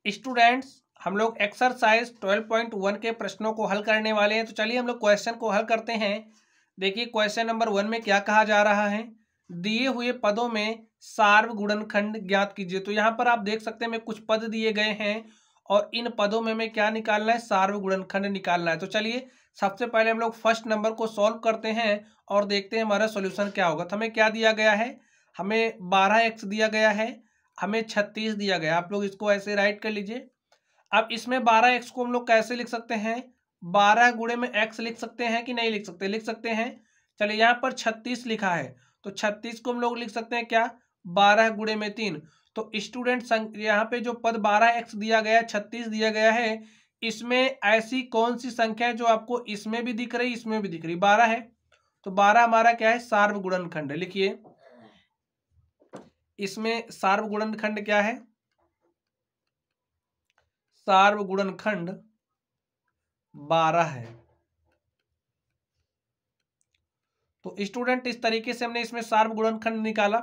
Students, हम लोग exercise 12.1 के प्रश्नों को हल करने वाले हैं। तो चलिए हम लोग क्वेश्चन को हल करते हैं। देखिए क्वेश्चन नंबर 1 में क्या कहा जा रहा है, दिए हुए पदों में सार्वगुणनखंड ज्ञात कीजिए। तो यहाँ पर आप देख सकते हैं कुछ पद दिए गए हैं और इन पदों में हमें क्या निकालना है, सार्वगुणनखंड निकालना है। तो चलिए सबसे पहले हम लोग फर्स्ट नंबर को सॉल्व करते हैं और देखते हैं हमारा सोल्यूशन क्या होगा। तो हमें क्या दिया गया है, हमें 12x दिया गया है, हमें 36 दिया गया। आप लोग इसको ऐसे राइट कर लीजिए। अब इसमें 12x को हम लोग कैसे लिख सकते हैं, 12 गुणे में x लिख सकते हैं कि नहीं लिख सकते, लिख सकते हैं। चलिए यहाँ पर 36 लिखा है तो 36 को हम लोग लिख सकते हैं क्या, 12 गुणे में 3। तो स्टूडेंट यहाँ पे जो पद 12x दिया गया है, 36 दिया गया है, इसमें ऐसी कौन सी संख्या है जो आपको इसमें भी दिख रही, इसमें भी दिख रही, 12 है। तो 12 हमारा क्या है, सार्वगुणनखंड है। लिखिए इसमें सार्वगुणनखंड क्या है, सार्वगुणनखंड 12 है। तो स्टूडेंट इस तरीके से हमने इसमें सार्वगुणनखंड निकाला।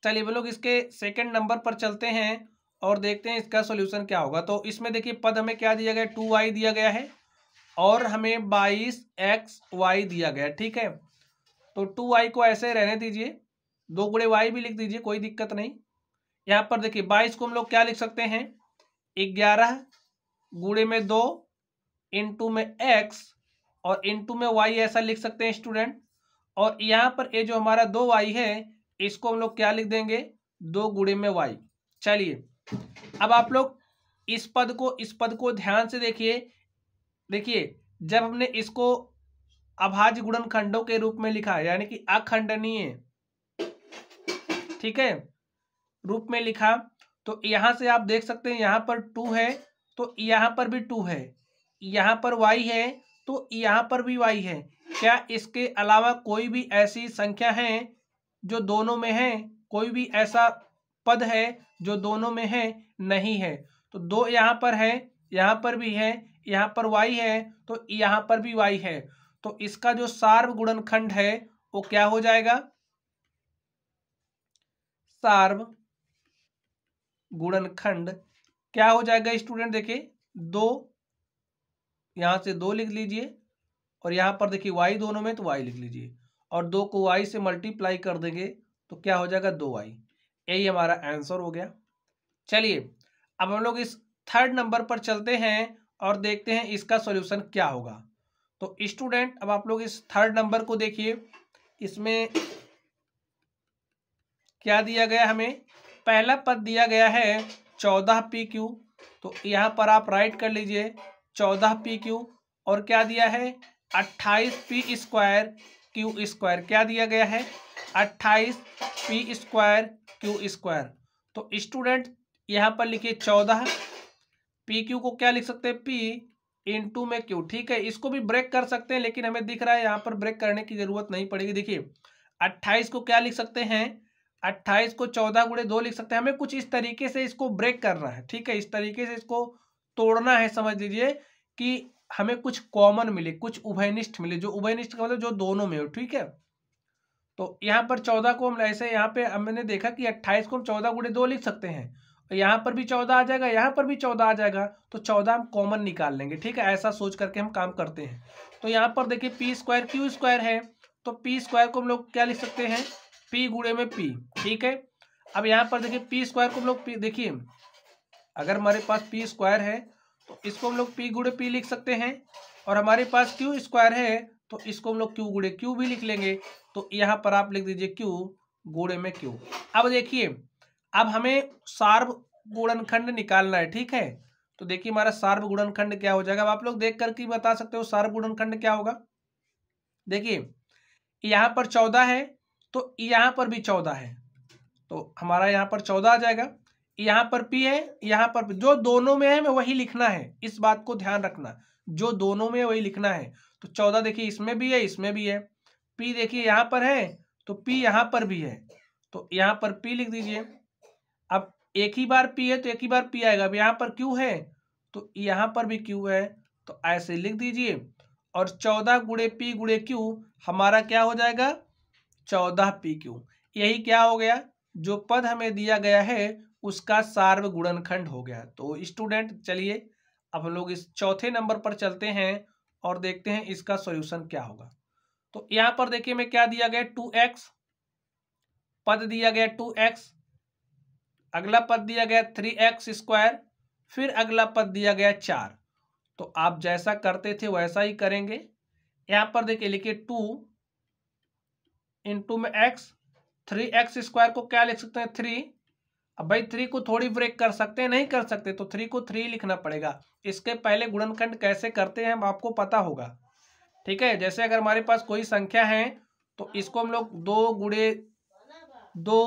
चलिए हम लोग इसके सेकंड नंबर पर चलते हैं और देखते हैं इसका सॉल्यूशन क्या होगा। तो इसमें देखिए पद हमें क्या दिया गया, 2y दिया गया है और हमें 22xy दिया गया है, ठीक है। तो 2y को ऐसे रहने दीजिए, 2 गुणे y भी लिख दीजिए, कोई दिक्कत नहीं। यहाँ पर देखिए 22 को हम लोग क्या लिख सकते हैं, 11 गुणे में 2 इंटू में x और इंटू में y ऐसा लिख सकते हैं स्टूडेंट। और यहाँ पर ये जो हमारा 2y है इसको हम लोग क्या लिख देंगे, 2 गुणे में y। चलिए अब आप लोग इस पद को ध्यान से देखिए। देखिए जब हमने इसको अभाज्य गुणनखंडों के रूप में लिखा यानी कि अखंडनीय, ठीक है, रूप में लिखा, तो यहां से आप देख सकते हैं यहाँ पर 2 है तो यहाँ पर भी 2 है, यहाँ पर y है तो यहाँ पर भी y है। क्या इसके अलावा कोई भी ऐसी संख्या है जो दोनों में है, कोई भी ऐसा पद है जो दोनों में है, नहीं है। तो 2 यहाँ पर है, यहाँ पर भी है, यहाँ पर y है तो यहाँ पर भी y है। तो इसका जो सार्वगुणनखंड है वो क्या हो जाएगा, सार्वगुणनखंड क्या हो जाएगा स्टूडेंट, देखिए 2, यहाँ से 2 लिख लीजिए और यहाँ पर देखिए y दोनों में तो y लिख लीजिए और 2 को y से मल्टीप्लाई कर देंगे तो क्या हो जाएगा, 2y। यही हमारा आंसर हो गया। चलिए अब हम लोग इस थर्ड नंबर पर चलते हैं और देखते हैं इसका सॉल्यूशन क्या होगा। तो स्टूडेंट अब आप लोग इस थर्ड नंबर को देखिए, इसमें क्या दिया गया, हमें पहला पद दिया गया है 14pq। तो यहाँ पर आप राइट कर लीजिए 14pq और क्या दिया है 28p स्क्वायर क्यू स्क्वायर, क्या दिया गया है 28p स्क्वायर क्यू स्क्वायर। तो स्टूडेंट यहाँ पर लिखिए 14 pq को क्या लिख सकते हैं, p इंटू में q, ठीक है। इसको भी ब्रेक कर सकते हैं लेकिन हमें दिख रहा है यहाँ पर ब्रेक करने की जरूरत नहीं पड़ेगी। देखिए 28 को क्या लिख सकते हैं, 28 को 14 गुणे 2 लिख सकते हैं। हमें कुछ इस तरीके से इसको ब्रेक करना है, ठीक है, इस तरीके से इसको तोड़ना है। समझ लीजिए कि हमें कुछ कॉमन मिले, कुछ उभयनिष्ठ मिले, जो उभयनिष्ठ का मतलब जो दोनों में हो, ठीक है। तो यहाँ पर 14 को हम ऐसे, यहाँ पे हमने देखा कि 28 को हम 14 गुणे 2 लिख सकते हैं, यहाँ पर भी 14 आ जाएगा, यहाँ पर भी 14 आ जाएगा, तो 14 हम कॉमन निकाल लेंगे, ठीक है। ऐसा सोच करके हम काम करते हैं। तो यहाँ पर देखिए p स्क्वायर क्यू स्क्वायर है तो p स्क्वायर को हम लोग क्या लिख सकते हैं, p गुणे में p, ठीक है। अब यहाँ पर देखिए p स्क्वायर को हम लोग देखिए अगर हमारे पास p स्क्वायर है तो इसको हम लोग p गुणे p लिख सकते हैं और हमारे पास q स्क्वायर है तो इसको हम लोग q गुणे q भी लिख लेंगे। तो यहाँ पर आप लिख दीजिए q गुणे में q। अब देखिए अब हमें सार्वगुणनखंड निकालना है, ठीक है। तो देखिए हमारा सार्वगुणनखंड क्या हो जाएगा, अब आप लोग देख करके बता सकते हो सार्वगुणनखंड क्या होगा। देखिए यहाँ पर 14 है तो यहाँ पर भी 14 है तो हमारा यहाँ पर 14 आ जाएगा। यहाँ पर p है, यहाँ पर जो दोनों में है वही लिखना है, इस बात को ध्यान रखना, जो दोनों में वही लिखना है। तो 14 देखिए इसमें भी है, इसमें भी है। p देखिए यहाँ पर है तो p यहाँ पर भी है तो यहाँ पर p लिख दीजिए। अब एक ही बार p है तो एक ही बार p आएगा। अब यहाँ पर q है तो यहाँ पर भी q है तो ऐसे लिख दीजिए और 14 गुणे p गुणे q हमारा क्या हो जाएगा, 14pq। यही क्या हो गया, जो पद हमें दिया गया है उसका सार्व गुणनखंड हो गया। तो स्टूडेंट चलिए अब हम लोग इस चौथे नंबर पर चलते हैं और देखते हैं इसका सॉल्यूशन क्या होगा। तो यहाँ पर देखिए मैं क्या दिया गया 2x, पद दिया गया 2x, अगला पद दिया गया 3x², फिर अगला पद दिया गया 4। तो आप जैसा करते थे वैसा ही करेंगे। यहाँ पर देखिए लिखिए 2 इंटू में x, 3x² को क्या लिख सकते हैं 3। अब भाई 3 को थोड़ी ब्रेक कर सकते हैं, नहीं कर सकते, तो 3 को 3 लिखना पड़ेगा। इसके पहले गुणनखंड कैसे करते हैं हम आपको पता होगा, ठीक है। जैसे अगर हमारे पास कोई संख्या है तो इसको हम लोग 2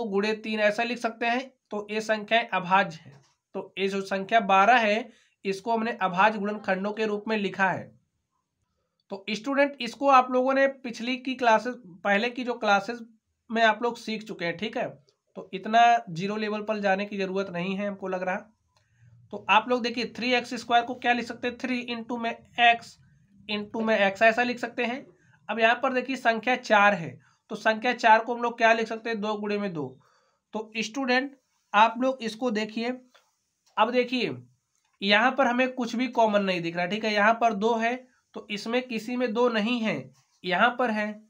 गुणे 3 ऐसा लिख सकते हैं। तो ये संख्या अभाज्य है, तो ये जो संख्या 12 है इसको हमने अभाज्य गुणनखंडों के रूप में लिखा है। तो स्टूडेंट इसको आप लोगों ने पिछली की क्लासेस, पहले की जो क्लासेस में आप लोग सीख चुके हैं, ठीक है। तो इतना जीरो लेवल पर जाने की जरूरत नहीं है हमको लग रहा। तो आप लोग देखिए 3x² को क्या लिख सकते हैं 3 इंटू में x ऐसा लिख सकते हैं। अब यहाँ पर देखिए संख्या 4 है, तो संख्या 4 को हम लोग क्या लिख सकते हैं 2 गुणे में 2। तो स्टूडेंट आप लोग इसको देखिए, अब देखिए यहाँ पर हमें कुछ भी कॉमन नहीं दिख रहा, ठीक है। यहाँ पर 2 है तो इसमें किसी में 2 नहीं है, यहाँ पर है।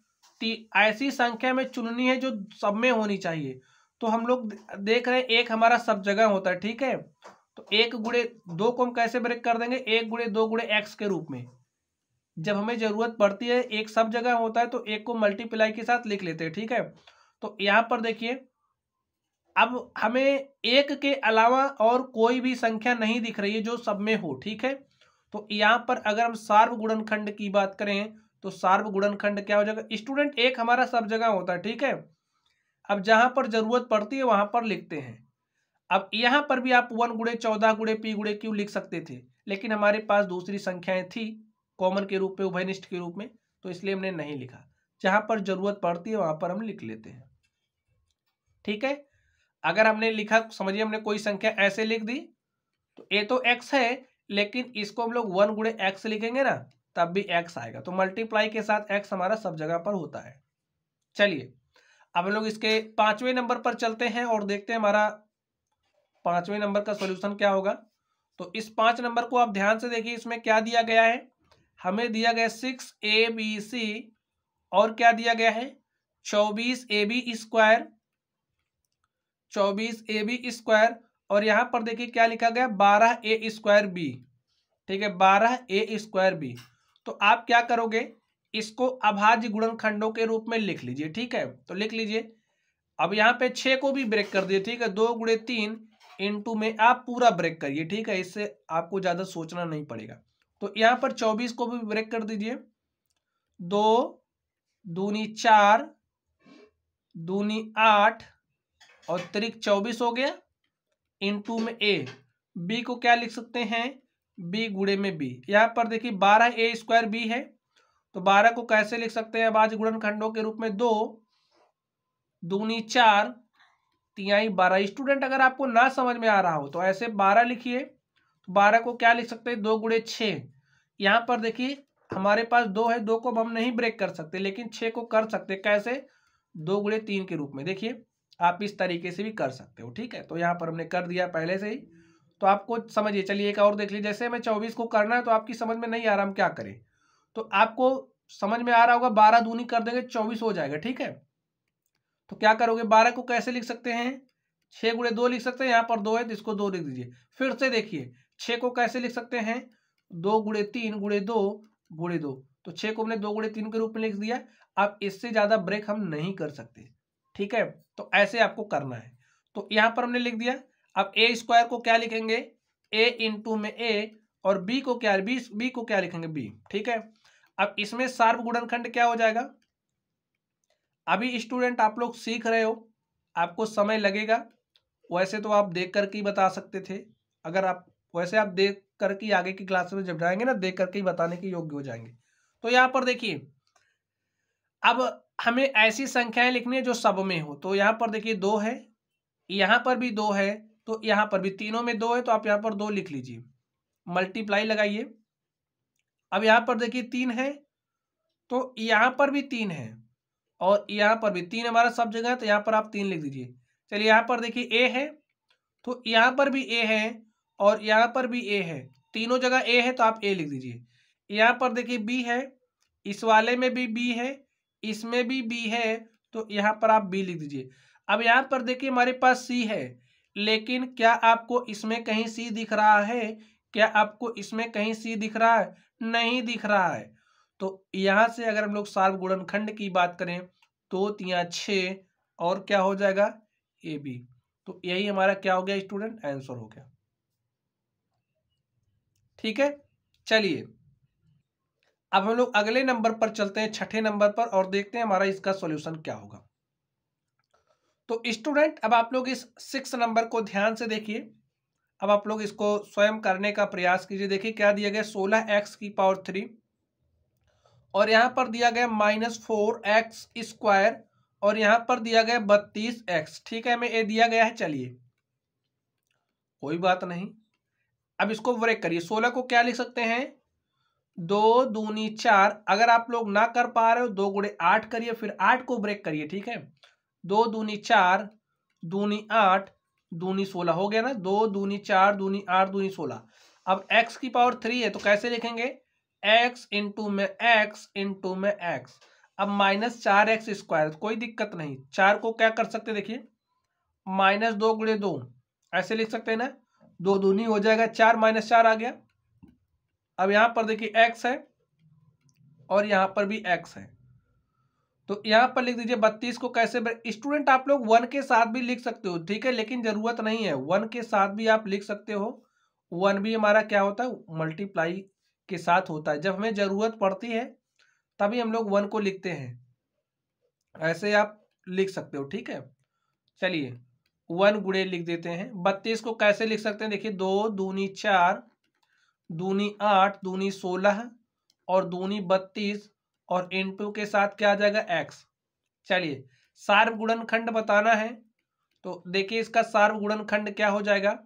ऐसी संख्या में चुननी है जो सब में होनी चाहिए। तो हम लोग देख रहे हैं एक हमारा सब जगह होता है, ठीक है। तो 1 गुणे 2 को हम कैसे ब्रेक कर देंगे 1 गुणे 2 गुणे x के रूप में। जब हमें जरूरत पड़ती है एक सब जगह होता है तो एक को मल्टीप्लाई के साथ लिख लेते हैं, ठीक है। तो यहाँ पर देखिए अब हमें 1 के अलावा और कोई भी संख्या नहीं दिख रही है जो सब में हो, ठीक है। तो यहाँ पर अगर हम सार्व गुणनखंड की बात करें तो सार्व गुणनखंड क्या हो जाएगा स्टूडेंट, एक हमारा सब जगह होता है, ठीक है। अब जहां पर जरूरत पड़ती है वहां पर लिखते हैं। अब यहां पर भी आप 1 गुणे 14 गुणे p गुणे q लिख सकते थे, लेकिन हमारे पास दूसरी संख्याएं थी कॉमन के रूप में, उभयनिष्ठ के रूप में, तो इसलिए हमने नहीं लिखा। जहां पर जरूरत पड़ती है वहां पर हम लिख लेते हैं, ठीक है। अगर हमने लिखा, समझिए हमने कोई संख्या ऐसे लिख दी तो ये तो x है, लेकिन इसको हम लोग 1 गुणे x लिखेंगे ना तब भी x आएगा। तो मल्टीप्लाई के साथ x हमारा सब जगह पर होता है। चलिए अब हम लोग इसके 5वें नंबर पर चलते हैं और देखते हैं हमारा 5वें नंबर का सॉल्यूशन क्या होगा। तो इस 5 नंबर को आप ध्यान से देखिए, इसमें क्या दिया गया है, हमें दिया गया 6abc और क्या दिया गया है 24ab², 24ab², और यहां पर देखिए क्या लिखा गया 12a²b, ठीक है, 12a²b। तो आप क्या करोगे इसको अभाज्य गुणनखंडों के रूप में लिख लीजिए, ठीक है। तो लिख लीजिए। अब यहाँ पे 6 को भी ब्रेक कर दिए, ठीक है, 2 गुणे 3 इंटू में आप पूरा ब्रेक करिए, ठीक है, इससे आपको ज्यादा सोचना नहीं पड़ेगा। तो यहाँ पर 24 को भी ब्रेक कर दीजिए, 2 दूनी 4 दूनी 8 और त्रिक 24 हो गया, इंटू में a, b को क्या लिख सकते हैं b गुणे में b। यहाँ पर देखिए 12a²b है, तो 12 को कैसे लिख सकते हैं अभाज्य गुणनखंडों के रूप में 2 दूनी 4 तिहाई 12। स्टूडेंट अगर आपको ना समझ में आ रहा हो तो ऐसे 12 लिखिए, तो 12 को क्या लिख सकते हैं 2 गुणे 6। यहाँ पर देखिए हमारे पास 2 है, 2 को हम नहीं ब्रेक कर सकते, लेकिन 6 को कर सकते कैसे 2 गुणे 3 के रूप में। देखिए आप इस तरीके से भी कर सकते हो, ठीक है। तो यहाँ पर हमने कर दिया पहले से ही, तो आपको समझिए। चलिए एक और देख लीजिए, जैसे हमें 24 को करना है तो आपकी समझ में नहीं आ रहा हम क्या करें, तो आपको समझ में आ रहा होगा 12 दूनी कर देंगे 24 हो जाएगा, ठीक है। तो क्या करोगे 12 को कैसे लिख सकते हैं 6 गुणे 2 लिख सकते हैं, यहाँ पर 2 है तो इसको 2 लिख दीजिए। फिर से देखिए 6 को कैसे लिख सकते हैं 2 गुणे 3 गुणे 2 गुणे 2, तो 6 को हमने 2 गुणे 3 के रूप में लिख दिया। अब इससे ज्यादा ब्रेक हम नहीं कर सकते, ठीक है। तो ऐसे आपको करना है, तो यहाँ पर हमने लिख दिया। अब a² को क्या लिखेंगे a इंटू में a, और b को क्या लिखेंगे b, ठीक है। अब इसमें सार्व गुणनखंड क्या हो जाएगा, अभी स्टूडेंट आप लोग सीख रहे हो, आपको समय लगेगा। वैसे तो आप देख करके ही बता सकते थे, अगर आप वैसे आप देख करके आगे की क्लास में जब जाएंगे ना देख करके ही बताने के योग्य हो जाएंगे। तो यहाँ पर देखिए अब हमें ऐसी संख्याएं लिखनी है जो सब में हो। तो यहाँ पर देखिए 2 है, यहाँ पर भी 2 है, तो यहाँ पर भी तीनों में 2 है, तो आप यहाँ पर 2 लिख लीजिए, मल्टीप्लाई लगाइए। अब यहाँ पर देखिए 3 है, तो यहाँ पर भी 3 है, और यहाँ पर भी 3 हमारा सब जगह है, तो यहाँ पर आप 3 लिख दीजिए। चलिए यहाँ पर देखिए a है, तो यहाँ पर भी ए है और यहाँ पर भी ए है, तीनों जगह ए है तो आप ए लिख दीजिए। यहाँ पर देखिए बी है, इस वाले में भी बी है, इसमें भी बी है, तो यहाँ पर आप बी लिख दीजिए। अब यहाँ पर देखिए हमारे पास सी है, लेकिन क्या आपको इसमें कहीं सी दिख रहा है? क्या आपको इसमें कहीं सी दिख रहा है? नहीं दिख रहा है। तो यहाँ से अगर हम लोग सार्व गुणनखंड की बात करें तो 3 6 और क्या हो जाएगा? A B. तो यही हमारा क्या हो गया स्टूडेंट? आंसर हो गया। ठीक है, चलिए अब हम लोग अगले नंबर पर चलते हैं, छठे नंबर पर, और देखते हैं हमारा इसका सॉल्यूशन क्या होगा। तो स्टूडेंट अब आप लोग इस 6 नंबर को ध्यान से देखिए। अब आप लोग इसको स्वयं करने का प्रयास कीजिए। देखिए क्या दिया गया, 16x⁻³ और यहाँ पर दिया गया -4x² और यहाँ पर दिया गया 32x। ठीक है, हमें ये दिया गया है। चलिए कोई बात नहीं, अब इसको ब्रेक करिए। 16 को क्या लिख सकते हैं? 2 दूनी 4। अगर आप लोग ना कर पा रहे हो 2 गुणे 8 करिए, फिर 8 को ब्रेक करिए। ठीक है, 2 दूनी 4 दूनी 8 दूनी 16 हो गया ना। 2 दूनी 4 दूनी 8 दूनी 16। अब x⁻³ है तो कैसे लिखेंगे? x इंटू में x इंटू में x। अब -4x², कोई दिक्कत नहीं। 4 को क्या कर सकते, देखिए -2 गुणे 2 ऐसे लिख सकते हैं ना। 2 दूनी हो जाएगा 4, -4 आ गया। अब यहां पर देखिए x है और यहां पर भी x है, तो यहां पर लिख दीजिए 32 को कैसे। स्टूडेंट आप लोग 1 के साथ भी लिख सकते हो, ठीक है, लेकिन जरूरत नहीं है। 1 के साथ भी आप लिख सकते हो। 1 भी हमारा क्या होता है? मल्टीप्लाई के साथ होता है। जब हमें जरूरत पड़ती है तभी हम लोग 1 को लिखते हैं, ऐसे आप लिख सकते हो। ठीक है, चलिए 1 गुणे लिख देते हैं। 32 को कैसे लिख सकते हैं? देखिए 2 दूनी 4 दूनी 8 दूनी 16 और दूनी 32 और इनटू के साथ क्या आ जाएगा? x। चलिए सार्व गुणनखंड बताना है, तो देखिए इसका सार्व गुणनखंड क्या हो जाएगा?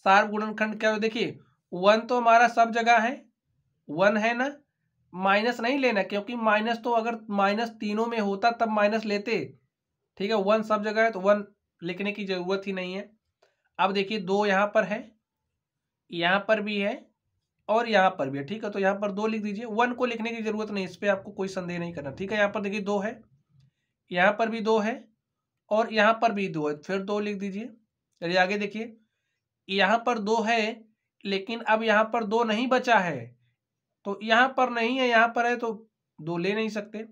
सार्व गुणनखंड क्या हो? देखिए 1 तो हमारा सब जगह है, 1 है ना। माइनस नहीं लेना, क्योंकि माइनस तो अगर माइनस तीनों में होता तब माइनस लेते। ठीक है, 1 सब जगह है तो 1 लिखने की जरूरत ही नहीं है। अब देखिए 2 यहाँ पर है, यहाँ पर भी है और यहाँ पर भी है। ठीक है, तो यहाँ पर 2 लिख दीजिए। 1 को लिखने की जरूरत नहीं, इस पर आपको कोई संदेह नहीं करना। ठीक है, यहाँ पर देखिए 2 है, यहाँ पर भी 2 है और यहाँ पर भी 2 है, फिर 2 लिख दीजिए। चलिए आगे देखिए, यहाँ पर 2 है लेकिन अब यहाँ पर 2 नहीं बचा है, तो यहाँ पर नहीं है, यहाँ पर है, तो 2 ले नहीं सकते।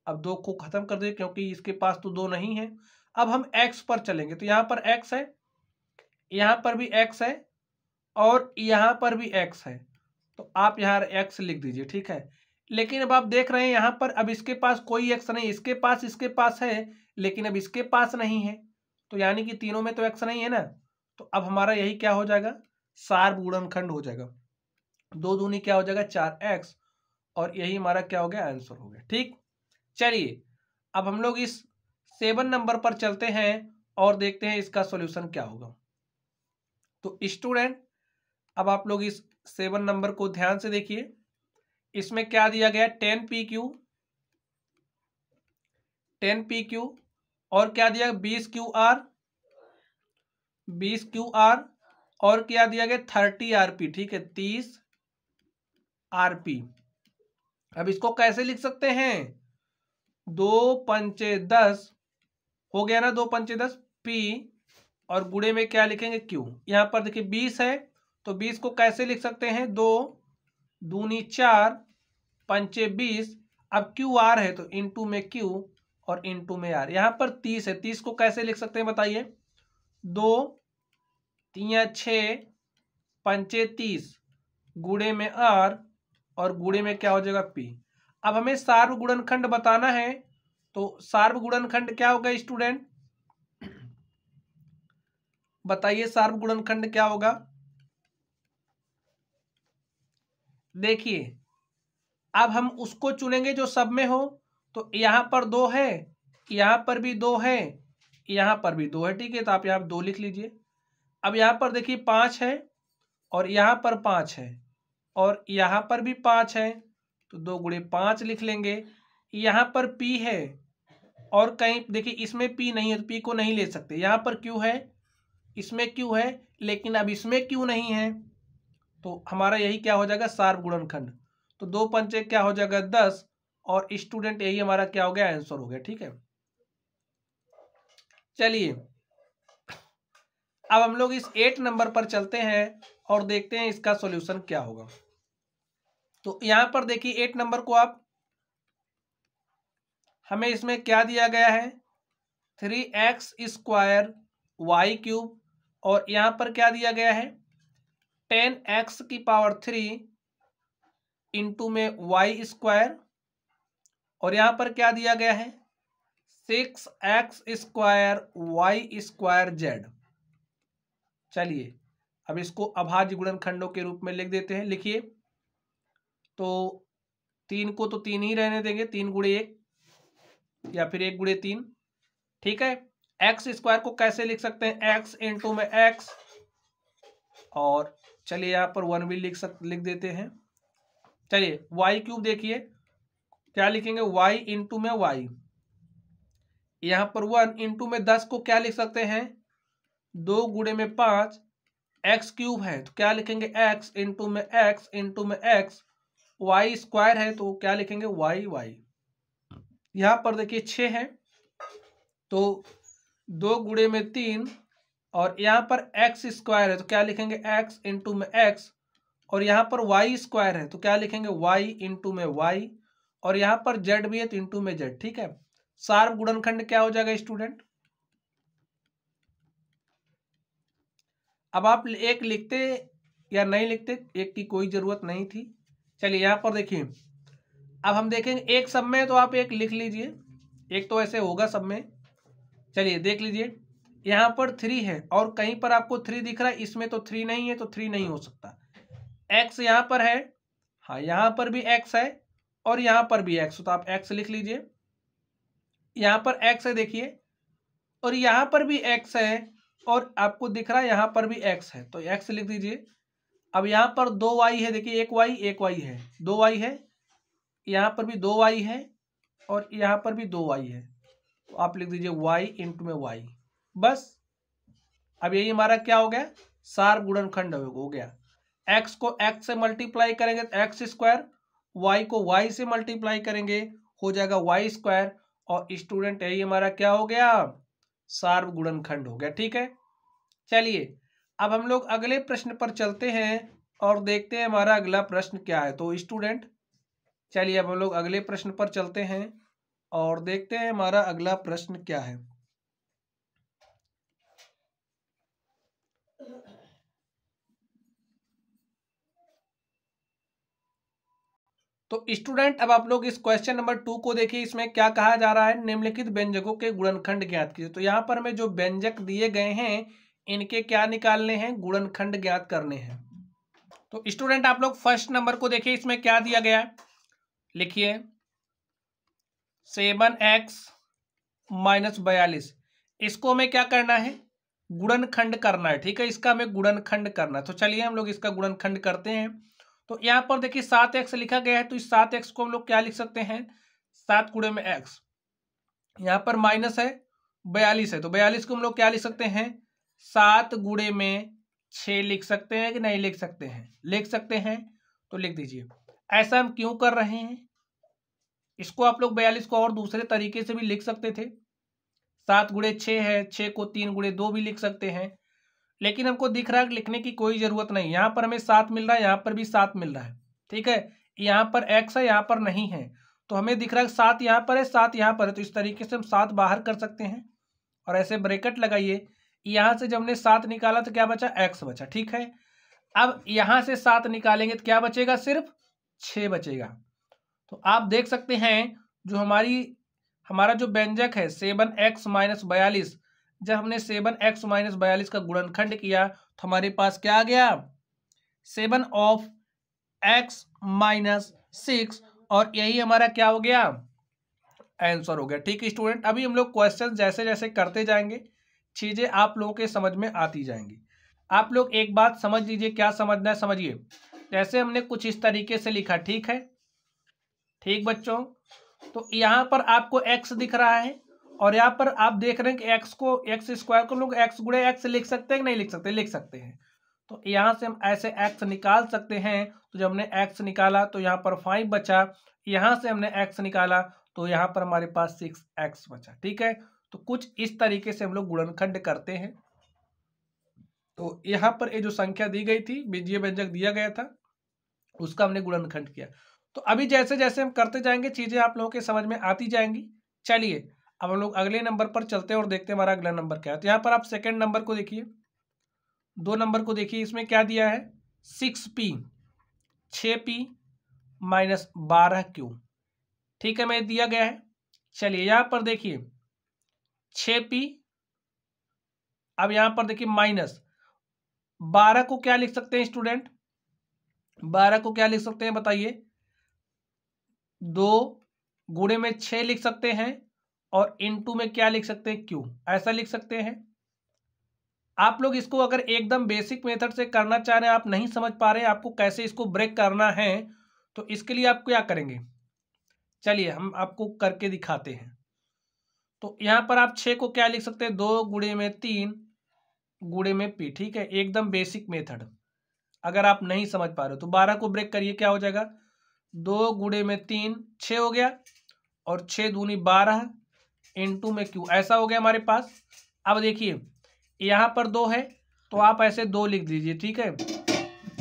अब 2 को खत्म कर दे क्योंकि इसके पास तो 2 नहीं है। अब हम x पर चलेंगे, तो यहाँ पर x है, यहाँ पर भी x है और यहाँ पर भी x है, तो आप यहाँ x लिख दीजिए। ठीक है, लेकिन अब आप देख रहे हैं यहाँ पर अब इसके पास कोई x नहीं, इसके पास है लेकिन अब इसके पास नहीं है, तो यानी कि तीनों में तो x नहीं है ना। तो अब हमारा यही क्या हो जाएगा? सार्व गुणनखंड हो जाएगा। 2 दूनी क्या हो जाएगा? 4x और यही हमारा क्या हो गया? आंसर हो गया। ठीक, चलिए अब हम लोग इस 7 नंबर पर चलते हैं और देखते हैं इसका सॉल्यूशन क्या होगा। तो स्टूडेंट अब आप लोग इस 7 नंबर को ध्यान से देखिए। इसमें क्या दिया गया? 10 PQ और क्या दिया? 20QR और क्या दिया गया? 30 RP। ठीक है, 30 RP। अब इसको कैसे लिख सकते हैं? 2 पंचे 10 हो गया ना, 2 पंचे 10 P और गुणे में क्या लिखेंगे? Q। यहाँ पर देखिए 20 है तो 20 को कैसे लिख सकते हैं? 2 दूनी 4 पंचे 20। अब QR है तो इनटू में Q और इनटू में R। यहाँ पर 30 है, 30 को कैसे लिख सकते हैं बताइए? 2 3 6 पंचे 30 गुणे में R और गुणे में क्या हो जाएगा? P। अब हमें सार्व गुणनखंड बताना है, तो सार्व गुणनखंड क्या होगा स्टूडेंट? बताइए सार्व गुणनखंड क्या होगा? देखिए अब हम उसको चुनेंगे जो सब में हो, तो यहाँ पर 2 है, यहाँ पर भी 2 है, यहाँ पर भी 2 है। ठीक है, तो आप यहाँ 2 लिख लीजिए। अब यहाँ पर देखिए 5 है और यहाँ पर 5 है और यहाँ पर भी 5 है, तो 2 गुणे 5 लिख लेंगे। यहाँ पर P है और कहीं देखिए इसमें P नहीं है तो P को नहीं ले सकते, यहाँ पर Q है, इसमें Q है, लेकिन अब इसमें Q नहीं है, तो हमारा यही क्या हो जाएगा, शार्प गुणनखंड। तो 2 पंचे क्या हो जाएगा 10, और स्टूडेंट यही हमारा क्या हो गया, आंसर हो गया। ठीक है, चलिए अब हम लोग इस 8 नंबर पर चलते हैं और देखते हैं इसका सॉल्यूशन क्या होगा। तो यहां पर देखिए 8 नंबर को आप, हमें इसमें क्या दिया गया है, 3x² y³ और यहां पर क्या दिया गया है 10x³ इंटू में y², और यहां पर क्या दिया गया है 6x² y²z। चलिए अब इसको अभाज्य गुणनखंडों के रूप में लिख देते हैं। लिखिए, तो 3 को तो 3 ही रहने देंगे, 3 गुणे 1 या फिर 1 गुणे 3। ठीक है, x² को कैसे लिख सकते हैं, x इंटू में x, और चलिए यहाँ पर 1 भी लिख देते हैं। चलिए y³ देखिए क्या लिखेंगे, y इंटू में y, यहाँ पर 1 इंटू में 10 को क्या लिख सकते हैं 2 गुणे में 5, x³ है तो क्या लिखेंगे x इंटू में x इंटू में x, y² है तो क्या लिखेंगे y। यहाँ पर देखिए 6 है तो 2 गुणे में 3, और यहाँ पर x² है तो क्या लिखेंगे x इंटू में x, और यहाँ पर y² है तो क्या लिखेंगे y इंटू में y, और यहाँ पर z भी है तो इंटू में z। ठीक है, शार्प गुणनखंड क्या हो जाएगा स्टूडेंट। अब आप एक लिखते या नहीं लिखते, एक की कोई जरूरत नहीं थी। चलिए यहाँ पर देखिए, अब हम देखेंगे एक सब में, तो आप एक लिख लीजिए, एक तो ऐसे होगा सब में। चलिए देख लीजिए, यहाँ पर 3 है और कहीं पर आपको 3 दिख रहा है, इसमें तो 3 नहीं है तो 3 नहीं हो सकता। x यहाँ पर है, हाँ यहाँ पर भी x है और यहाँ पर भी x, तो आप x लिख लीजिए। यहाँ पर x है देखिए, और यहाँ पर भी x है, और आपको दिख रहा है यहाँ पर भी x है तो x लिख दीजिए। अब यहाँ पर 2y है देखिए, एक y है, 2y है, यहाँ पर भी 2y है और यहाँ पर भी 2y है, तो आप लिख दीजिए y इंटू में y। बस अब यही हमारा क्या हो गया, शार्प गुणनखंड हो गया। x को x से मल्टीप्लाई करेंगे तो x², y को y से मल्टीप्लाई करेंगे हो जाएगा y², और स्टूडेंट यही हमारा क्या हो गया, शार्प गुणनखंड हो गया। ठीक है, चलिए अब हम लोग अगले प्रश्न पर चलते हैं और देखते हैं हमारा अगला प्रश्न क्या है। तो स्टूडेंट चलिए अब हम लोग अगले प्रश्न पर चलते हैं और देखते हैं हमारा अगला प्रश्न क्या है। तो स्टूडेंट अब आप लोग इस क्वेश्चन नंबर 2 को देखिए, इसमें क्या कहा जा रहा है, निम्नलिखित व्यंजकों के गुणनखंड ज्ञात कीजिए। तो यहाँ पर हमें जो व्यंजक दिए गए हैं इनके क्या निकालने हैं, गुणनखंड ज्ञात करने हैं। तो स्टूडेंट आप लोग फर्स्ट नंबर को देखिए, इसमें क्या दिया गया है, लिखिए 7x - 42, इसको हमें क्या करना है, गुणनखंड करना है। ठीक है, इसका हमें गुणनखंड करना है। तो चलिए हम लोग इसका गुणनखंड करते हैं। तो यहाँ पर देखिए 7x लिखा गया है, तो इस 7x को हम लोग क्या लिख सकते हैं, 7 गुणे में x, यहाँ पर माइनस है 42 है तो 42 को हम लोग क्या लिख सकते हैं, 7 गुणे में 6 लिख सकते हैं कि नहीं लिख सकते हैं, लिख सकते हैं, तो लिख दीजिए। ऐसा हम क्यों कर रहे हैं, इसको आप लोग 42 को और दूसरे तरीके से भी लिख सकते थे, 7 गुणे 6 है, 6 को 3 गुणे 2 भी लिख सकते हैं, लेकिन हमको दिख रहा है कि लिखने की कोई जरूरत नहीं। यहाँ पर हमें 7 मिल रहा है, यहाँ पर भी 7 मिल रहा है। ठीक है, यहाँ पर x है, यहाँ पर नहीं है, तो हमें दिख रहा है 7 यहाँ पर है, 7 यहाँ पर है, तो इस तरीके से हम 7 बाहर कर सकते हैं और ऐसे ब्रैकेट लगाइए। यहाँ से जब हमने 7 निकाला तो क्या बचा, x बचा। ठीक है, अब यहाँ से 7 निकालेंगे तो क्या बचेगा, सिर्फ 6 बचेगा। तो आप देख सकते हैं जो हमारा जो व्यंजक है 7x - 42, जब हमने 7x - 42 का गुणनखंड किया तो हमारे पास क्या आ गया, 7 of x - 6, और यही हमारा क्या हो गया, आंसर हो गया। ठीक है स्टूडेंट, अभी हम लोग क्वेश्चन जैसे जैसे करते जाएंगे चीजें आप लोगों के समझ में आती जाएंगी। आप लोग एक बात समझ लीजिए, क्या समझना है समझिए। जैसे हमने कुछ इस तरीके से लिखा, ठीक है, ठीक बच्चों, तो यहाँ पर आपको x दिख रहा है और यहाँ पर आप देख रहे हैं कि एक्स स्क्वायर को हम लोग एक्स गुणे एक्स लिख सकते हैं कि नहीं लिख सकते, लिख सकते हैं। तो यहाँ से हम ऐसे एक्स निकाल सकते हैं। तो जब हमने एक्स निकाला तो यहाँ पर 5 बचा, यहाँ से हमने एक्स निकाला तो यहाँ पर हमारे पास 6x बचा। ठीक है, तो कुछ इस तरीके से हम लोग गुणनखंड करते हैं। तो यहाँ पर ये जो संख्या दी गई थी, बीजीय व्यंजक दिया गया था, उसका हमने गुणनखंड किया। तो अभी जैसे जैसे हम करते जाएंगे चीजें आप लोगों के समझ में आती जाएंगी। चलिए अब हम लोग अगले नंबर पर चलते हैं और देखते हैं हमारा अगला नंबर क्या है। तो यहाँ पर आप सेकंड नंबर को देखिए, 2 नंबर को देखिए, इसमें क्या दिया है 6p 6p माइनस 12q। ठीक है, मैं दिया गया है। चलिए यहाँ पर देखिए 6p, अब यहाँ पर देखिए माइनस 12 को क्या लिख सकते हैं स्टूडेंट, 12 को क्या लिख सकते हैं बताइए, 2 गुणे में 6 लिख सकते हैं और इनटू में क्या लिख सकते हैं, q, ऐसा लिख सकते हैं। आप लोग इसको अगर एकदम बेसिक मेथड से करना चाह रहे हैं, आप नहीं समझ पा रहे हैं आपको कैसे इसको ब्रेक करना है, तो इसके लिए आप क्या करेंगे, चलिए हम आपको करके दिखाते हैं। तो यहाँ पर आप 6 को क्या लिख सकते हैं, 2 गुणे में 3 गुणे में p। ठीक है, एकदम बेसिक मेथड। अगर आप नहीं समझ पा रहे हो तो 12 को ब्रेक करिए, क्या हो जाएगा, 2 गुणे में 3 6 हो गया और 6 दूनी 12 इनटू में q, ऐसा हो गया हमारे पास। अब देखिए यहाँ पर 2 है तो आप ऐसे 2 लिख दीजिए। ठीक है,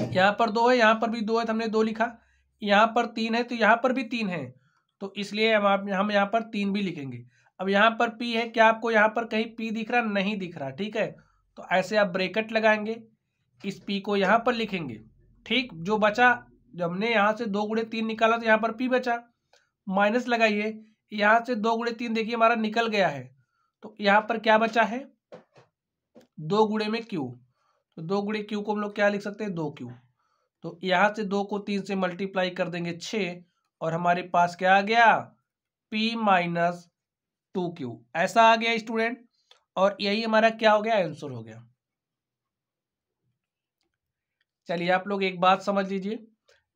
यहाँ पर 2 है, यहाँ पर भी 2 है तो हमने 2 लिखा, यहाँ पर 3 है तो यहाँ पर भी 3 है, तो इसलिए हम यहाँ पर 3 भी लिखेंगे। अब यहाँ पर p है, क्या आपको यहाँ पर कहीं p दिख रहा, नहीं दिख रहा। ठीक है, तो ऐसे आप ब्रैकेट लगाएंगे, इस p को यहाँ पर लिखेंगे। ठीक, जो बचा, जब हमने यहाँ से 2 गुणे 3 निकाला तो यहाँ पर p बचा, माइनस लगाइए, यहाँ से 2 गुणे 3 देखिए हमारा निकल गया है, तो यहाँ पर क्या बचा है 2 गुणे में q, तो 2 गुणे q को हम लोग क्या लिख सकते हैं 2q। तो यहाँ से 2 को 3 से मल्टीप्लाई कर देंगे 6 और हमारे पास क्या आ गया p माइनस 2q, ऐसा आ गया स्टूडेंट। और यही हमारा क्या हो गया, आंसर हो गया। चलिए आप लोग एक बात समझ लीजिए,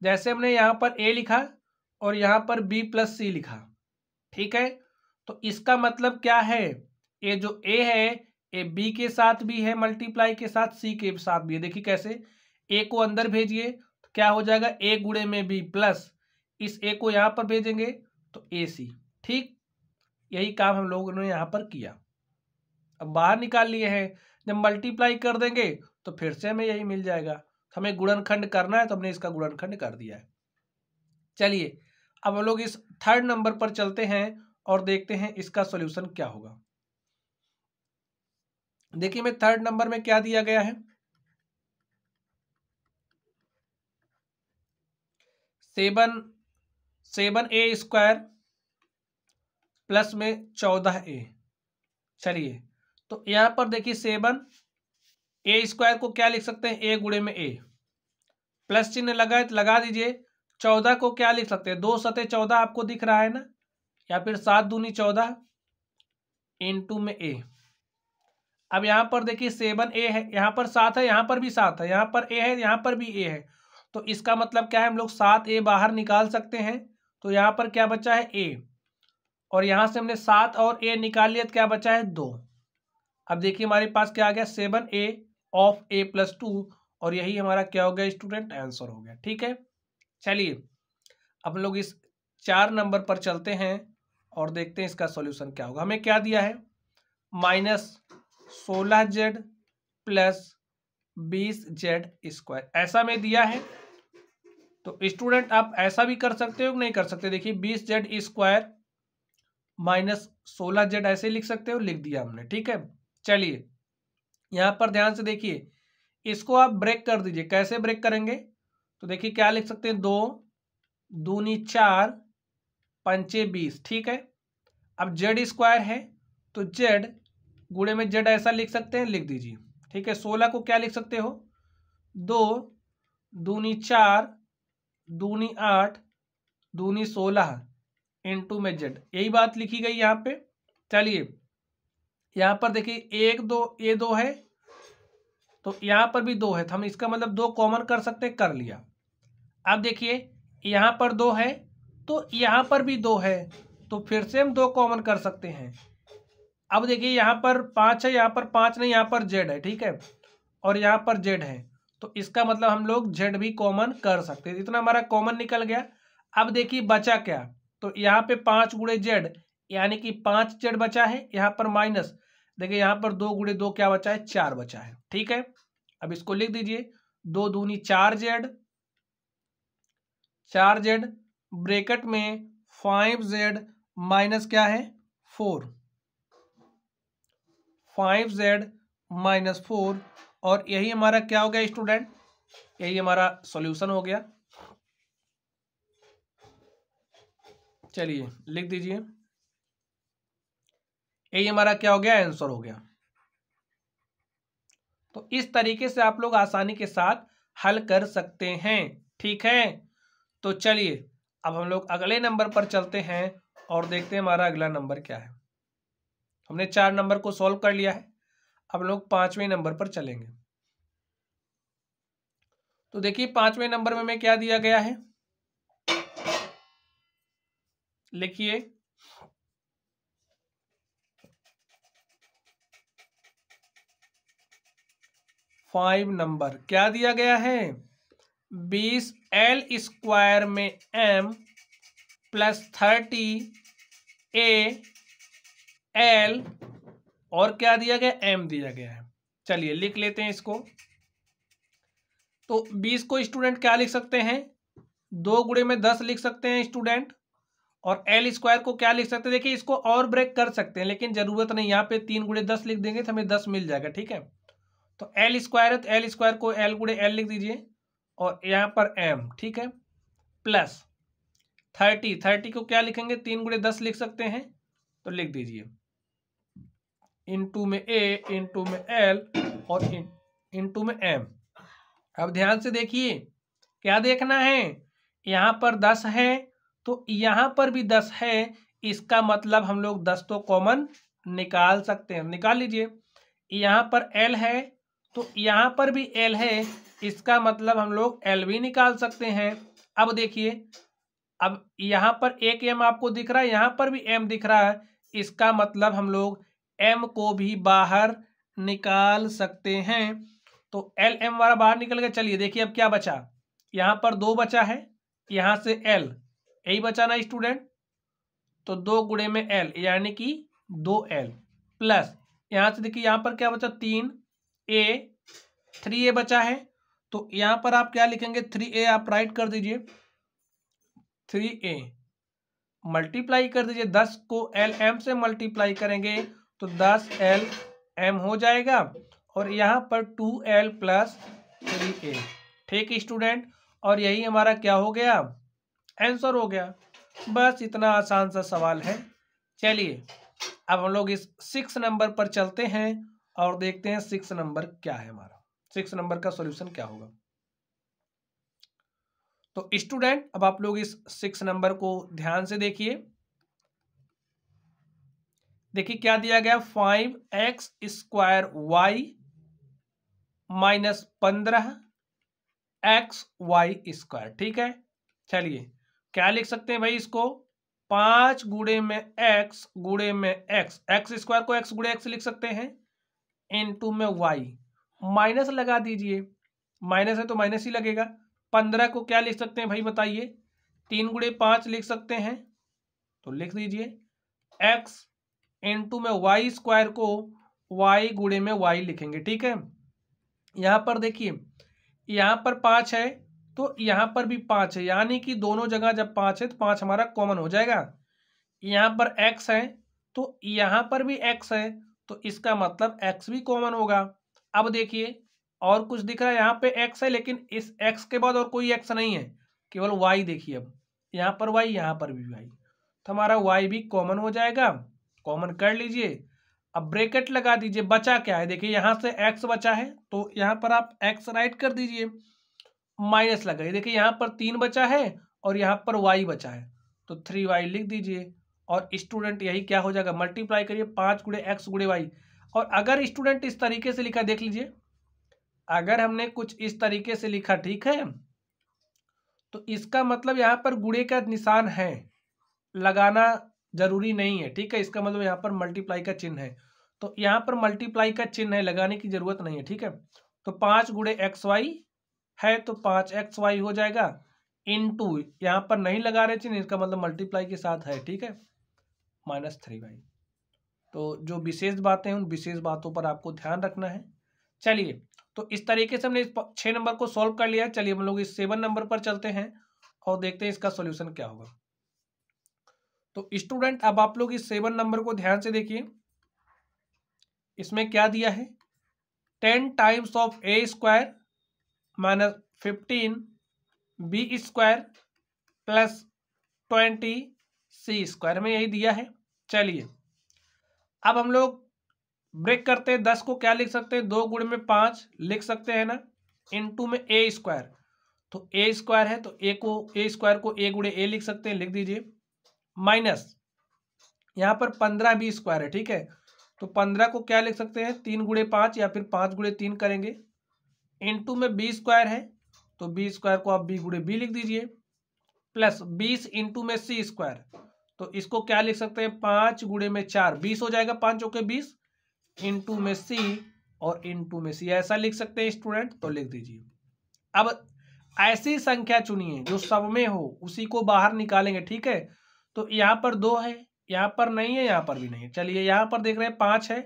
जैसे हमने यहाँ पर a लिखा और यहाँ पर b प्लस c लिखा, ठीक है, तो इसका मतलब क्या है, ये जो a है ये b के साथ भी है मल्टीप्लाई के साथ, c के साथ भी है। देखिए कैसे, a को अंदर भेजिए तो क्या हो जाएगा a गुणे में b प्लस इस a को यहाँ पर भेजेंगे तो ac। ठीक, यही काम हम लोगों ने यहाँ पर किया। अब बाहर निकाल लिए हैं, जब मल्टीप्लाई कर देंगे तो फिर से हमें यही मिल जाएगा। हमें गुणनखंड करना है तो हमने इसका गुणनखंड कर दिया है। चलिए अब हम लोग इस थर्ड नंबर पर चलते हैं और देखते हैं इसका सॉल्यूशन क्या होगा। देखिए मैं थर्ड नंबर में क्या दिया गया है, 7a स्क्वायर प्लस में 14a। चलिए तो यहां पर देखिए 7a स्क्वायर को क्या लिख सकते हैं, a गुणे में a, प्लस चिन्ह लगा है तो लगा दीजिए। 14 को क्या लिख सकते हैं, 2 सते 14 आपको दिख रहा है ना, या फिर 7 दूनी 14 इनटू में a। अब यहाँ पर देखिए 7a है, यहाँ पर 7 है, यहाँ पर भी 7 है, यहाँ पर a है, यहाँ पर भी a है, तो इसका मतलब क्या है, हम लोग 7a बाहर निकाल सकते हैं। तो यहाँ पर क्या बचा है a, और यहाँ से हमने 7 और a निकाल लिया तो क्या बचा है 2। अब देखिए हमारे पास क्या आ गया 7a ऑफ a प्लस 2, और यही हमारा क्या हो गया स्टूडेंट, आंसर हो गया। ठीक है, चलिए अब हम लोग इस 4 नंबर पर चलते हैं और देखते हैं इसका सॉल्यूशन क्या होगा। हमें क्या दिया है, -16z प्लस 20z स्क्वायर, ऐसा में दिया है। तो स्टूडेंट आप ऐसा भी कर सकते हो कि नहीं कर सकते, देखिए 20z स्क्वायर -16z ऐसे लिख सकते हो, लिख दिया हमने। ठीक है, चलिए यहाँ पर ध्यान से देखिए, इसको आप ब्रेक कर दीजिए। कैसे ब्रेक करेंगे, तो देखिए क्या लिख सकते हैं, 2 दूनी 4 पंचे 20। ठीक है, अब जेड स्क्वायर है तो जेड गुणे में जेड ऐसा लिख सकते हैं, लिख दीजिए। ठीक है, 16 को क्या लिख सकते हो, 2 दूनी 4 दूनी 8 दूनी 16 इनटू में जेड, यही बात लिखी गई यहाँ पे। चलिए यहाँ पर देखिए 1 2 ये 2 है तो यहाँ पर भी 2 है, तो हम इसका मतलब 2 कॉमन कर सकते हैं, कर लिया। अब देखिए यहाँ पर 2 है तो यहाँ पर भी 2 है, तो फिर से हम 2 कॉमन कर सकते हैं। अब देखिए यहाँ पर 5 है, यहाँ पर 5 नहीं, यहाँ पर जेड है, ठीक है, और यहाँ पर जेड है, तो इसका मतलब हम लोग जेड भी कॉमन कर सकते हैं। इतना हमारा कॉमन निकल गया। अब देखिए बचा क्या, तो यहाँ पे 5 गुणे जेड यानी कि 5 जेड बचा है, यहाँ पर माइनस, देखिए यहाँ पर 2 गुणे 2 क्या बचा है, 4 बचा है, ठीक है। अब इसको लिख दीजिए, 2 दूनी 4 जेड, 4 जेड ब्रैकेट में 5 जेड माइनस क्या है 4, 5 जेड माइनस 4, और यही हमारा क्या हो गया स्टूडेंट, यही हमारा सॉल्यूशन हो गया। चलिए लिख दीजिए, यही हमारा क्या हो गया, आंसर हो गया। तो इस तरीके से आप लोग आसानी के साथ हल कर सकते हैं, ठीक है। तो चलिए अब हम लोग अगले नंबर पर चलते हैं और देखते हैं हमारा अगला नंबर क्या है। हमने 4 नंबर को सॉल्व कर लिया है, अब लोग 5वें नंबर पर चलेंगे। तो देखिए 5वें नंबर में हमें क्या दिया गया है, लिखिए 5 नंबर क्या दिया गया है, 20 एल स्क्वायर में m प्लस 30 ए एल और क्या दिया गया, m दिया गया है। चलिए लिख लेते हैं इसको। तो 20 को स्टूडेंट क्या लिख सकते हैं, 2 गुणे में 10 लिख सकते हैं स्टूडेंट, और एल स्क्वायर को क्या लिख सकते हैं, देखिए इसको और ब्रेक कर सकते हैं लेकिन जरूरत नहीं, यहाँ पे 3 गुणे 10 लिख देंगे तो हमें 10 मिल जाएगा, ठीक है। तो एल स्क्वायर है तो एल स्क्वायर को एल गुणे एल लिख दीजिए, और यहाँ पर m, ठीक है, प्लस 30 को क्या लिखेंगे, 3 गुणे 10 लिख सकते हैं तो लिख दीजिए, इनटू में a इनटू में l और इनटू में m। अब ध्यान से देखिए क्या देखना है, यहाँ पर 10 है तो यहाँ पर भी 10 है, इसका मतलब हम लोग 10 तो कॉमन निकाल सकते हैं, निकाल लीजिए। यहाँ पर l है तो यहाँ पर भी l है, इसका मतलब हम लोग l भी निकाल सकते हैं। अब देखिए, अब यहाँ पर एक m आपको दिख रहा है, यहाँ पर भी m दिख रहा है, इसका मतलब हम लोग m को भी बाहर निकाल सकते हैं। तो l m वाला बाहर निकल गया। चलिए देखिए अब क्या बचा, यहाँ पर 2 बचा है, यहाँ से l, यही बचा ना स्टूडेंट, तो 2 गुणे में l यानी कि 2l प्लस यहाँ से देखिए यहाँ पर क्या बचा, 3a, 3a बचा है, तो यहाँ पर आप क्या लिखेंगे, 3a आप राइट कर दीजिए, 3a मल्टीप्लाई कर दीजिए, 10 को lm से मल्टीप्लाई करेंगे तो 10lm हो जाएगा, और यहाँ पर 2l प्लस 3a, ठीक है स्टूडेंट, और यही हमारा क्या हो गया, आंसर हो गया। बस इतना आसान सा सवाल है। चलिए अब हम लोग इस 6 नंबर पर चलते हैं और देखते हैं 6 नंबर क्या है, हमारा 6 नंबर का सॉल्यूशन क्या होगा। तो स्टूडेंट अब आप लोग इस 6 नंबर को ध्यान से देखिए, देखिए क्या दिया गया, 5x square y minus 15x y square, ठीक है। चलिए क्या लिख सकते हैं भाई इसको, 5 गुणे में x गुणे में x, x स्क्वायर को x गुणे x लिख सकते हैं, इनटू में y, माइनस लगा दीजिए, माइनस है तो माइनस ही लगेगा। 15 को क्या लिख सकते हैं भाई बताइए, 3 गुणे 5 लिख सकते हैं तो लिख दीजिए, x इनटू में y स्क्वायर को y गुणे में y लिखेंगे, ठीक है। यहाँ पर देखिए यहाँ पर 5 है तो यहाँ पर भी 5 है, यानी कि दोनों जगह जब 5 है तो 5 हमारा कॉमन हो जाएगा। यहाँ पर x है तो यहाँ पर भी x है, तो इसका मतलब x भी कॉमन होगा। अब देखिए और कुछ दिख रहा है, यहाँ पे x है लेकिन इस x के बाद और कोई x नहीं है, केवल y देखिए, अब यहाँ पर y यहाँ पर भी y, तो हमारा y भी कॉमन हो जाएगा, कॉमन कर लीजिए। अब ब्रैकेट लगा दीजिए, बचा क्या है, देखिए यहाँ से x बचा है तो यहाँ पर आप x राइट कर दीजिए, माइनस लगाइए, देखिए यहाँ पर 3 बचा है और यहाँ पर y बचा है तो 3y लिख दीजिए, और स्टूडेंट यही क्या हो जाएगा, मल्टीप्लाई करिए 5 गुणे x गुणे y। और अगर स्टूडेंट इस तरीके से लिखा, देख लीजिए अगर हमने कुछ इस तरीके से लिखा, ठीक है, तो इसका मतलब यहाँ पर गुणे का निशान है, लगाना जरूरी नहीं है, ठीक है। इसका मतलब यहाँ पर मल्टीप्लाई का चिन्ह है, तो यहाँ पर मल्टीप्लाई का चिन्ह है, लगाने की जरूरत नहीं है, ठीक है। तो 5 गुणे एक्स वाई है तो 5xy हो जाएगा, इनटू यहाँ पर नहीं लगा रहे चिन्ह, इसका मतलब मल्टीप्लाई के साथ है, ठीक है, -3y। तो जो विशेष बातें हैं उन विशेष बातों पर आपको ध्यान रखना है। चलिए, तो इस तरीके से हमने इस 6 नंबर को सॉल्व कर लिया। चलिए हम लोग इस 7 नंबर पर चलते हैं और देखते हैं इसका सॉल्यूशन क्या होगा। तो स्टूडेंट अब आप लोग इस 7 नंबर को ध्यान से देखिए, इसमें क्या दिया है, 10 times of A square minus 15 B square plus 20 C square में यही दिया है। चलिए अब हम लोग ब्रेक करते हैं, 10 को क्या लिख सकते हैं, 2 गुणे में 5 लिख सकते हैं ना, इनटू में ए स्क्वायर, तो ए स्क्वायर है तो ए स्क्वायर को ए गुणे ए लिख सकते हैं, लिख दीजिए, माइनस यहाँ पर 15 बी स्क्वायर है, ठीक है, तो 15 को क्या लिख सकते हैं, 3 गुणे 5 या फिर 5 गुणे 3 करेंगे, इनटू में बी स्क्वायर है तो बी स्क्वायर को आप बी गुणे बी लिख दीजिए, प्लस 20 इंटू में सी स्क्वायर, तो इसको क्या लिख सकते हैं, 5 गुणे में 4 20 हो जाएगा, 5 चौके 20, इंटू में सी और इंटू में सी, ऐसा लिख सकते हैं स्टूडेंट, तो लिख दीजिए। अब ऐसी संख्या चुनिए जो सब में हो, उसी को बाहर निकालेंगे, ठीक है। तो यहाँ पर 2 है, यहाँ पर नहीं है, यहाँ पर भी नहीं है। चलिए यहाँ पर देख रहे हैं 5 है,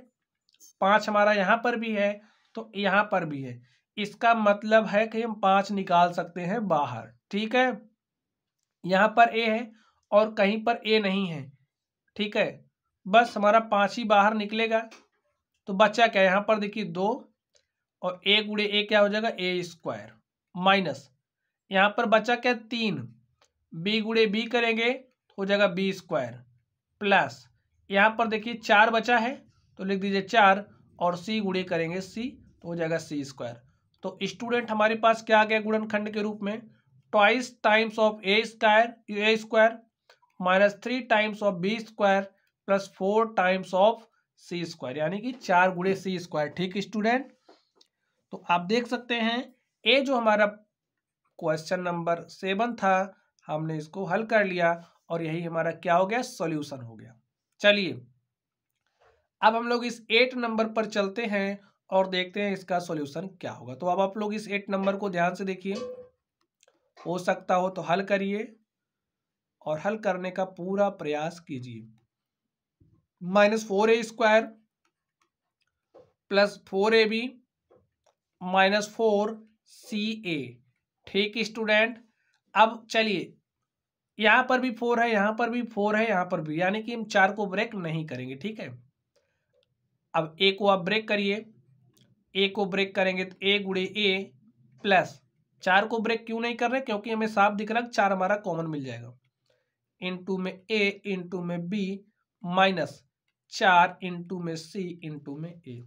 5 हमारा यहाँ पर भी है तो यहाँ पर भी है, इसका मतलब है कि हम 5 निकाल सकते हैं बाहर, ठीक है। यहाँ पर ए है और कहीं पर ए नहीं है, ठीक है, बस हमारा 5 ही बाहर निकलेगा। तो बच्चा क्या, यहाँ पर देखिए 2 और ए गुणे ए क्या हो जाएगा, ए स्क्वायर, माइनस यहाँ पर बचा क्या, 3 बी गुणे बी करेंगे तो हो जाएगा बी स्क्वायर, प्लस यहाँ पर देखिए 4 बचा है तो लिख दीजिए 4 और सी गुणे करेंगे सी तो हो जाएगा सी स्क्वायर। तो स्टूडेंट हमारे पास क्या आ गया गुणनखंड के रूप में, twice times of A square minus 3 times of B square plus 4 times of C square, यानी कि 4 गुणे सी स्क्वायर, ठीक स्टूडेंट। तो आप देख सकते हैं ये जो हमारा क्वेश्चन नंबर 7 था, हमने इसको हल कर लिया और यही हमारा क्या हो गया, सॉल्यूशन हो गया। चलिए अब हम लोग इस 8 नंबर पर चलते हैं और देखते हैं इसका सॉल्यूशन क्या होगा। तो अब आप लोग इस 8 नंबर को ध्यान से देखिए, हो सकता हो तो हल करिए और हल करने का पूरा प्रयास कीजिए। -4a square plus 4ab minus 4ca, ठीक स्टूडेंट। अब चलिए यहाँ पर भी 4 है, यहाँ पर भी 4 है, यहाँ पर भी, यानी कि हम 4 को ब्रेक नहीं करेंगे, ठीक है। अब ए को आप ब्रेक करिए, ए को ब्रेक करेंगे तो ए गुणे ए प्लस 4 को ब्रेक क्यों नहीं कर रहे, क्योंकि हमें साफ दिख रहा है 4 हमारा कॉमन मिल जाएगा, इंटू में ए इंटू में बी माइनस 4 इंटू में सी इंटू में ए।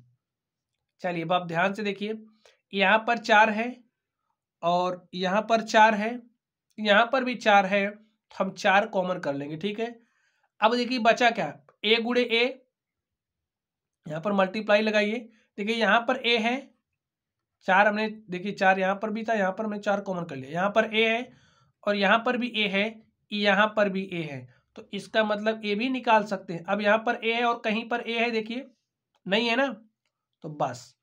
चलिए अब आप ध्यान से देखिए, यहाँ पर 4 है और यहाँ पर 4 है, यहाँ पर भी 4 है, तो हम 4 कॉमन कर लेंगे, ठीक है। अब देखिए बचा क्या, ए गुणे ए, यहाँ पर मल्टीप्लाई लगाइए, देखिए यहाँ पर ए है 4, हमने देखिए 4 यहाँ पर भी था, यहाँ पर हमने 4 कॉमन कर लिया, यहाँ पर ए है और यहाँ पर भी ए है, यहाँ पर भी ए है, तो इसका मतलब ए भी निकाल सकते हैं। अब यहाँ पर ए है और कहीं पर ए है, देखिए नहीं है ना, तो बस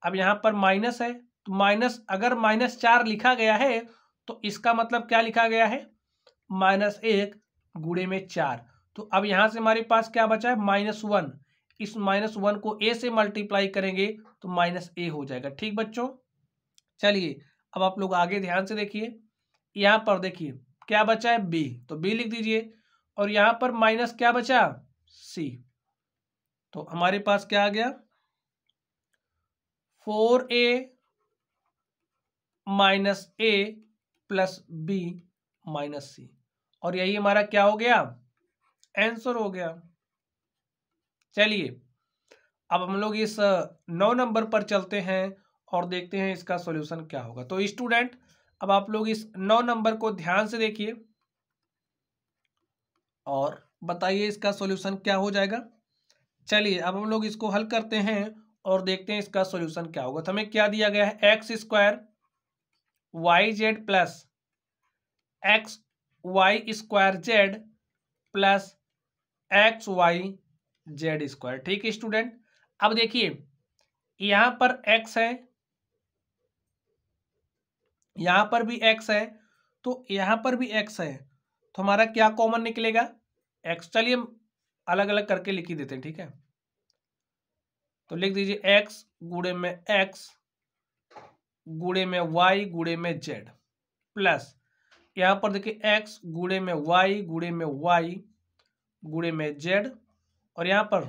अब यहाँ पर माइनस है, तो माइनस अगर -4 लिखा गया है तो इसका मतलब क्या लिखा गया है, -1 गुणे में 4। तो अब यहाँ से हमारे पास क्या बचा है, -1, इस -1 को a से मल्टीप्लाई करेंगे तो -a हो जाएगा, ठीक बच्चों। चलिए अब आप लोग आगे ध्यान से देखिए, यहाँ पर देखिए क्या बचा है, b, तो b लिख दीजिए, और यहाँ पर माइनस क्या बचा, c, तो हमारे पास क्या आ गया, 4a minus a plus b minus c, और यही हमारा क्या हो गया, आंसर हो गया। चलिए अब हम लोग इस 9 नंबर पर चलते हैं और देखते हैं इसका सॉल्यूशन क्या होगा। तो स्टूडेंट अब आप लोग इस 9 नंबर को ध्यान से देखिए और बताइए इसका सॉल्यूशन क्या हो जाएगा। चलिए अब हम लोग इसको हल करते हैं और देखते हैं इसका सॉल्यूशन क्या होगा। तो हमें क्या दिया गया है, X square Y Z plus X Y square Z plus X Y Z square. ठीक है स्टूडेंट, अब देखिए यहां पर एक्स है, यहां पर भी एक्स है, तो यहां पर भी एक्स है, तो हमारा क्या कॉमन निकलेगा, एक्स। चलिए अलग अलग करके लिख ही देते हैं, ठीक है। तो लिख दीजिए एक्स गुणे में एक्स गुणे में वाई गुणे में जेड, प्लस यहां पर देखिए एक्स गुणे में वाई गुणे में वाई गुणे में जेड, और यहां पर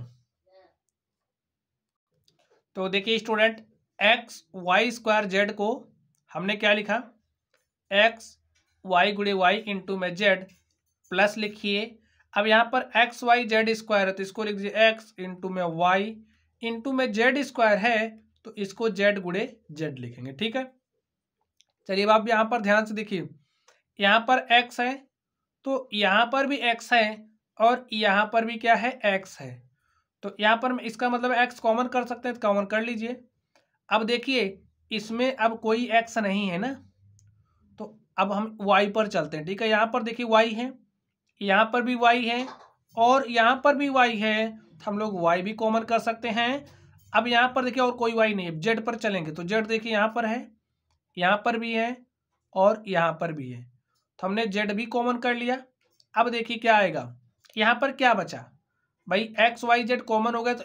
तो देखिए student X Y square Z को हमने क्या लिखा, एक्स वाई गुणे वाई इंटू में जेड, प्लस लिखिए। अब यहाँ पर एक्स वाई जेड स्क्वायर है तो इसको लिख दीजिए एक्स इंटू में वाई इंटू में जेड स्क्वायर है तो इसको जेड गुणे जेड लिखेंगे, ठीक है। चलिए अब आप यहाँ पर ध्यान से देखिए, यहाँ पर एक्स है तो यहाँ पर भी एक्स है और यहाँ पर भी क्या है, एक्स है, तो यहाँ पर इसका मतलब एक्स कॉमन कर सकते हैं, तो कॉमन कर लीजिए। अब देखिए इसमें अब कोई एक्स नहीं है ना, तो अब हम वाई पर चलते हैं, ठीक है। यहाँ पर देखिए वाई है, यहाँ पर भी वाई है और यहाँ पर भी वाई है, तो हम लोग वाई भी कॉमन कर सकते हैं। अब यहाँ पर देखिए और कोई वाई नहीं है, जेड पर चलेंगे तो जेड देखिए यहाँ पर है, यहाँ पर भी है और यहाँ पर भी है, तो हमने जेड भी कॉमन कर लिया। अब देखिए क्या आएगा, यहाँ पर क्या बचा भाई, एक्स वाई जेड कॉमन हो गया तो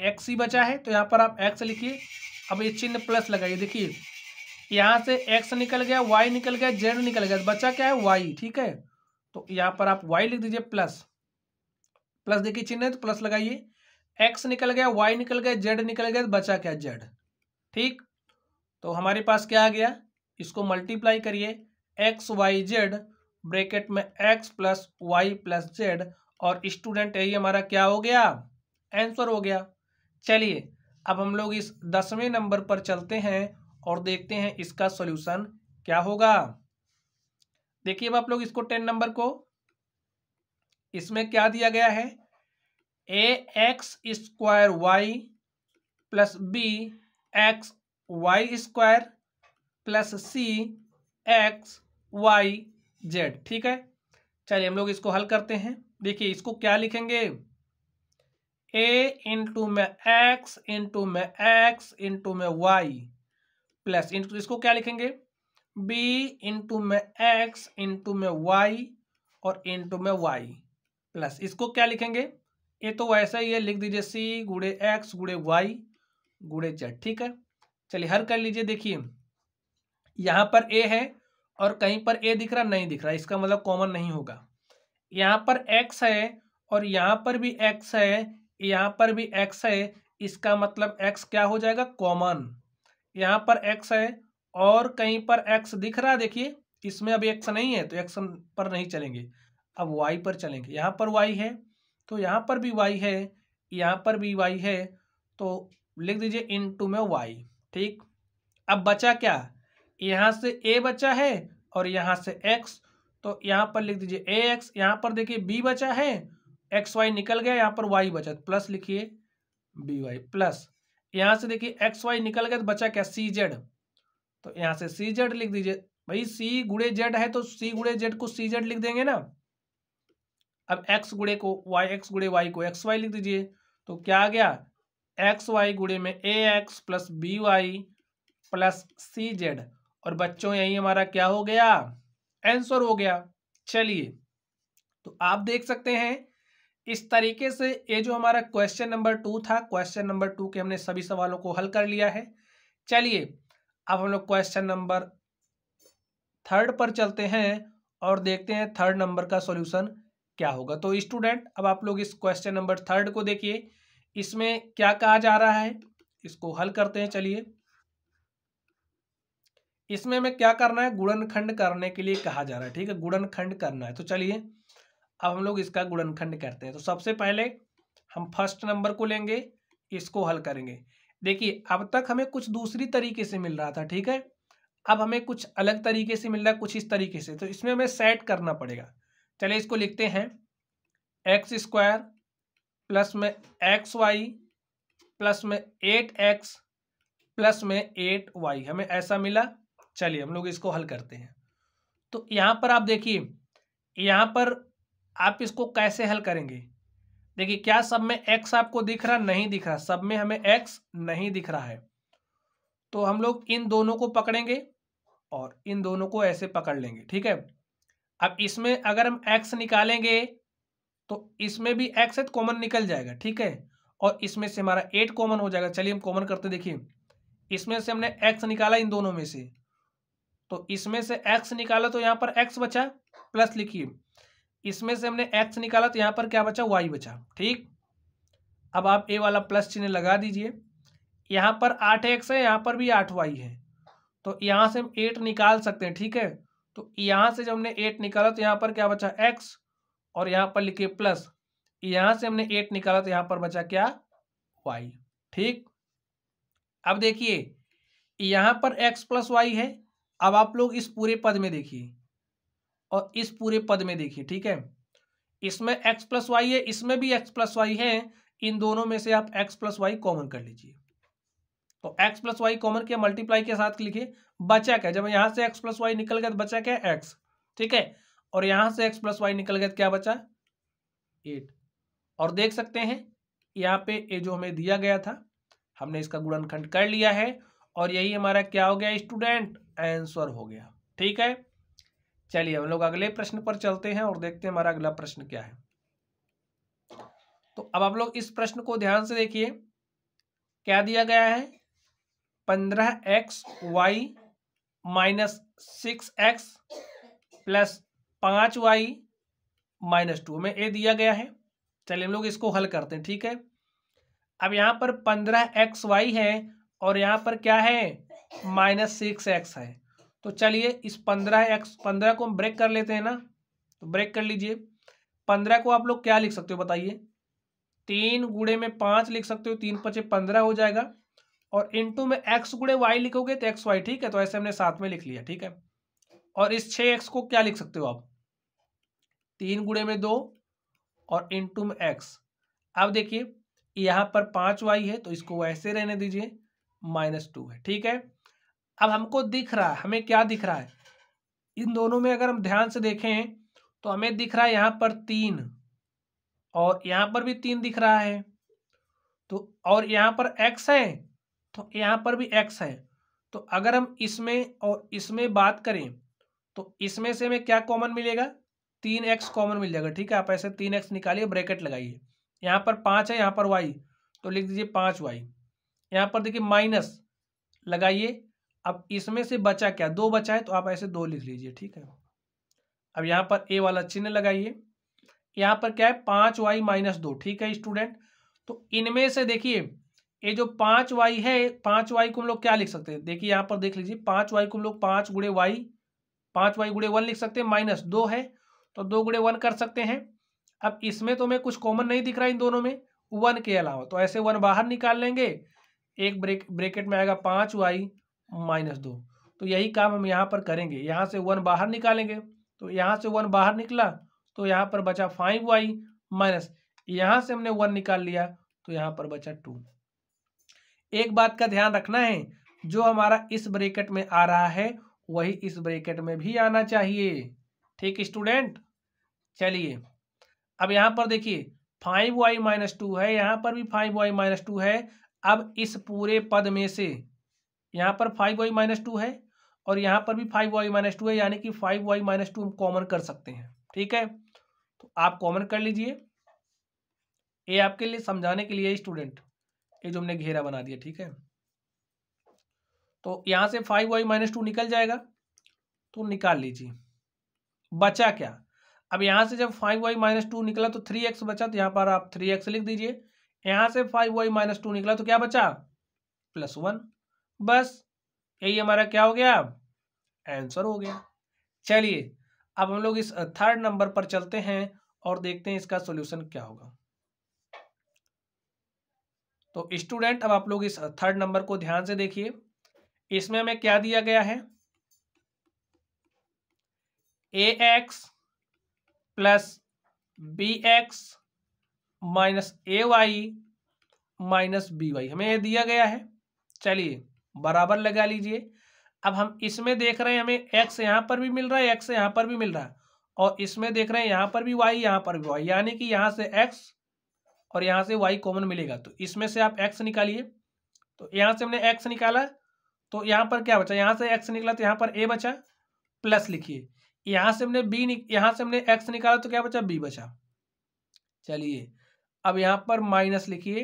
एक्स ही बचा है, तो यहाँ पर आप एक्स लिखिए। अब ये चिन्ह प्लस लगाइए, देखिए यहाँ से एक्स निकल गया, वाई निकल गया, जेड निकल गया, तो बचा क्या है, वाई, ठीक है। तो यहाँ पर आप वाई लिख दीजिए प्लस, प्लस देखिए चिन्ह है तो प्लस लगाइए, एक्स निकल गया, वाई निकल गया, जेड निकल गया, तो बचा क्या, जेड, ठीक। तो हमारे पास क्या आ गया, इसको मल्टीप्लाई करिए, एक्स वाई जेड ब्रैकेट में X plus Y plus Z, और स्टूडेंट यही हमारा क्या हो गया, आंसर हो गया। चलिए अब हम लोग इस 10वें नंबर पर चलते हैं और देखते हैं इसका सॉल्यूशन क्या होगा। देखिए अब आप लोग इसको 10 नंबर को, इसमें क्या दिया गया है, A X square Y plus B X Y square plus C X Y Z, ठीक है। चलिए हम लोग इसको हल करते हैं। देखिए इसको क्या लिखेंगे, ए इंटू में एक्स इंटू में एक्स इंटू में वाई प्लस इंटू इसको क्या लिखेंगे, बी इंटू में एक्स इंटू में वाई और इंटू में वाई प्लस इसको क्या लिखेंगे, ये तो वैसा ही है, लिख दीजिए सी गुणे एक्स गुणे वाई गुणे जेड, ठीक है। चलिए हल कर लीजिए। देखिए यहाँ पर ए है और कहीं पर ए दिख रहा नहीं दिख रहा, इसका मतलब कॉमन नहीं होगा। यहाँ पर एक्स है और यहाँ पर भी एक्स है, यहाँ पर भी एक्स है, इसका मतलब एक्स क्या हो जाएगा, कॉमन। यहाँ पर एक्स है और कहीं पर एक्स दिख रहा, देखिए इसमें अभी एक्स नहीं है तो एक्स पर नहीं चलेंगे, अब वाई पर चलेंगे। यहाँ पर वाई है तो यहाँ पर भी वाई है, यहाँ पर भी वाई है, तो लिख दीजिए इनटू में वाई, ठीक। अब बचा क्या, यहाँ से ए बचा है और यहाँ से एक्स, तो यहाँ पर लिख दीजिए ए एक्स, यहाँ पर देखिए बी बचा है, एक्स वाई निकल गया, यहाँ पर वाई बचा, प्लस लिखिए बी वाई प्लस, यहाँ से देखिए एक्स वाई निकल गया तो बचा क्या, सी जेड, तो यहाँ से सी जेड लिख दीजिए। भाई सी गुणे जेड है तो सी गुणे जेड को सी जेड लिख देंगे ना। अब एक्स गुणे को वाई, एक्स गुणे वाई को एक्स वाई लिख दीजिए, तो क्या आ गया, एक्स वाई गुणे में A X plus B Y plus C Z, और बच्चों यही हमारा क्या हो गया, आंसर हो गया। चलिए तो आप देख सकते हैं इस तरीके से ये जो हमारा क्वेश्चन नंबर 2 था, क्वेश्चन नंबर 2 के हमने सभी सवालों को हल कर लिया है। चलिए अब हम लोग क्वेश्चन नंबर 3 पर चलते हैं और देखते हैं 3 नंबर का सॉल्यूशन क्या होगा। तो स्टूडेंट अब आप लोग इस क्वेश्चन नंबर 3 को देखिए, इसमें क्या कहा जा रहा है, इसको हल करते हैं। चलिए इसमें हमें क्या करना है, गुणनखंड करने के लिए कहा जा रहा है, ठीक है, गुणनखंड करना है। तो चलिए अब हम लोग इसका गुणनखंड करते हैं। तो सबसे पहले हम फर्स्ट नंबर को लेंगे, इसको हल करेंगे। देखिए अब तक हमें कुछ दूसरी तरीके से मिल रहा था, ठीक है, अब हमें कुछ अलग तरीके से मिल रहा है, कुछ इस तरीके से, तो इसमें हमें सेट करना पड़ेगा। चलिए इसको लिखते हैं, एक्स स्क्वायर प्लस में एक्स वाई प्लस में 8x प्लस में 8y, हमें ऐसा मिला। चलिए हम लोग इसको हल करते हैं। तो यहाँ पर आप देखिए, यहाँ पर आप इसको कैसे हल करेंगे, देखिए क्या सब में x आपको दिख रहा, नहीं दिख रहा, सब में हमें x नहीं दिख रहा है। तो हम लोग इन दोनों को पकड़ेंगे और इन दोनों को ऐसे पकड़ लेंगे, ठीक है। अब इसमें अगर हम x निकालेंगे तो इसमें भी x है तो कॉमन निकल जाएगा, ठीक है, और इसमें से हमारा 8 कॉमन हो जाएगा। चलिए हम कॉमन करते, देखिए इसमें से हमने x निकाला इन दोनों में से, तो इसमें से x निकाला तो यहाँ पर x बचा, प्लस लिखिए इसमें से हमने x निकाला तो यहाँ पर क्या बचा, y बचा, ठीक। अब आप ए वाला प्लस चिन्ह लगा दीजिए, यहाँ पर 8x है, यहाँ पर भी 8y है, तो यहाँ से हम 8 निकाल सकते हैं, ठीक है। तो यहाँ से जब हमने 8 निकाला तो यहाँ पर क्या बचा, x, और यहाँ पर लिखिए प्लस, यहाँ से हमने 8 निकाला तो यहाँ पर बचा क्या, y, ठीक। अब देखिए यहाँ पर x प्लस y है। अब आप लोग इस पूरे पद में देखिए और इस पूरे पद में देखिए, ठीक है, इसमें x प्लस वाई है, इसमें भी x प्लस वाई है, इन दोनों में से आप x प्लस वाई कॉमन कर लीजिए। तो x प्लस वाई कॉमन किया, मल्टीप्लाई के साथ लिखिए, बचा क्या, जब यहाँ से x प्लस वाई निकल गया तो बचा क्या, x, ठीक है, और यहाँ से x प्लस वाई निकल गया तो क्या बचा, 8। और देख सकते हैं यहाँ पे ये जो हमें दिया गया था हमने इसका गुणनखंड कर लिया है, और यही हमारा क्या हो गया स्टूडेंट, आंसर हो गया, ठीक है। चलिए हम लोग अगले प्रश्न पर चलते हैं और देखते हैं हमारा अगला प्रश्न क्या है। तो अब आप लोग इस प्रश्न को ध्यान से देखिए, क्या दिया गया है, 15xy minus 6x plus 5y minus 2 में ए दिया गया है। चलिए हम लोग इसको हल करते हैं, ठीक है। अब यहाँ पर 15xy है और यहाँ पर क्या है, माइनस 6x है। तो चलिए इस 15 को हम ब्रेक कर लेते हैं ना, तो ब्रेक कर लीजिए। 15 को आप लोग क्या लिख सकते हो बताइए, 3 गुणे में 5 लिख सकते हो, 3 पचे 15 हो जाएगा, और इनटू में x गुणे y लिखोगे तो xy, ठीक है, तो ऐसे हमने साथ में लिख लिया, ठीक है। और इस 6x को क्या लिख सकते हो आप, 3 गुणे में 2 और इनटू में x। अब देखिए यहाँ पर 5y है तो इसको ऐसे रहने दीजिए, -2 है, ठीक है। अब हमको दिख रहा है, हमें क्या दिख रहा है, इन दोनों में अगर हम ध्यान से देखें तो हमें दिख रहा है यहाँ पर 3 और यहाँ पर भी 3 दिख रहा है, तो और यहाँ पर x है तो यहाँ पर भी x है। तो अगर हम इसमें और इसमें बात करें तो इसमें से हमें क्या कॉमन मिलेगा, 3x कॉमन मिल जाएगा, ठीक है। आप ऐसे 3x निकालिए, ब्रैकेट लगाइए, यहाँ पर 5 है, यहाँ पर y, तो लिख दीजिए 5y। यहाँ पर देखिए माइनस लगाइए, अब इसमें से बचा क्या, 2 बचा है, तो आप ऐसे 2 लिख लीजिए, ठीक है। अब यहाँ पर ए वाला चिन्ह लगाइए, यहाँ पर क्या है 5y माइनस 2, ठीक है स्टूडेंट। तो इनमें से देखिए ये जो 5y है, 5y को हम लोग क्या लिख सकते हैं, देखिए यहाँ पर देख लीजिए 5y को हम लोग 5 गुणे y, 5y गुणे 1 लिख सकते हैं, माइनस 2 है तो 2 गुणे 1 कर सकते हैं। अब इसमें तो हमें कुछ कॉमन नहीं दिख रहा इन दोनों में 1 के अलावा, तो ऐसे 1 बाहर निकाल लेंगे, एक ब्रेकेट में आएगा 5y माइनस 2। तो यही काम हम यहाँ पर करेंगे, यहाँ से 1 बाहर निकालेंगे, तो यहाँ से 1 बाहर निकला तो यहाँ पर बचा 5y माइनस, यहाँ से हमने 1 निकाल लिया तो यहाँ पर बचा 2। एक बात का ध्यान रखना है, जो हमारा इस ब्रैकेट में आ रहा है वही इस ब्रैकेट में भी आना चाहिए, ठीक स्टूडेंट। चलिए अब यहाँ पर देखिए 5y माइनस 2 है, यहाँ पर भी 5y माइनस 2 है। अब इस पूरे पद में से यहाँ पर 5y माइनस 2 है और यहाँ पर भी 5y माइनस 2 है, यानी कि 5y माइनस 2 हम कॉमन कर सकते हैं, ठीक है। तो आप कॉमन कर लीजिए, ये आपके लिए समझाने के लिए स्टूडेंट, ये जो हमने घेरा बना दिया, ठीक है। तो यहाँ से 5y माइनस 2 निकल जाएगा, तो निकाल लीजिए, बचा क्या। अब यहाँ से जब 5y माइनस 2 निकला तो 3x बचा, तो यहाँ पर आप 3x लिख दीजिए। यहाँ से 5y माइनस 2 निकला तो क्या बचा, +1। बस यही हमारा क्या हो गया, आंसर हो गया। चलिए अब हम लोग इस थर्ड नंबर पर चलते हैं और देखते हैं इसका सॉल्यूशन क्या होगा। तो स्टूडेंट अब आप लोग इस थर्ड नंबर को ध्यान से देखिए, इसमें हमें क्या दिया गया है, ax plus bx minus ay minus by हमें ये दिया गया है। चलिए बराबर लगा लीजिए। अब हम इसमें देख रहे हैं हमें x यहाँ पर भी मिल रहा है, x यहाँ पर भी मिल रहा है, और इसमें देख रहे हैं यहाँ पर भी y, यहाँ पर भी y, यानी कि यहाँ से x और यहाँ से y कॉमन मिलेगा, तो इसमें से आप x निकालिए। तो यहाँ से हमने x निकाला, तो यहाँ पर क्या बचा, यहाँ से x निकला तो यहाँ पर a बचा, प्लस लिखिए। यहाँ से हमने यहाँ से हमने x निकाला तो क्या बचा, b बचा। चलिए अब यहाँ पर माइनस लिखिए।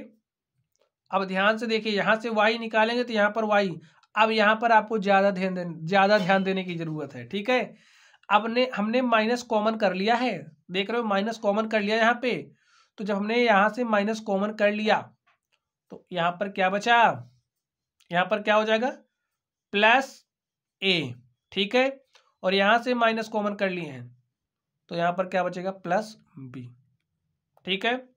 अब ध्यान से देखिए, यहाँ से y निकालेंगे तो यहाँ पर y, अब यहाँ पर आपको ज़्यादा ध्यान देने की जरूरत है, ठीक है। अब हमने माइनस कॉमन कर लिया है, देख रहे हो, माइनस कॉमन कर लिया यहाँ पे। तो जब हमने यहाँ से माइनस कॉमन कर लिया तो यहाँ पर क्या बचा, यहाँ पर क्या हो जाएगा, प्लस a, ठीक है। और यहाँ से माइनस कॉमन कर लिए हैं तो यहाँ पर क्या बचेगा, प्लस b, ठीक है।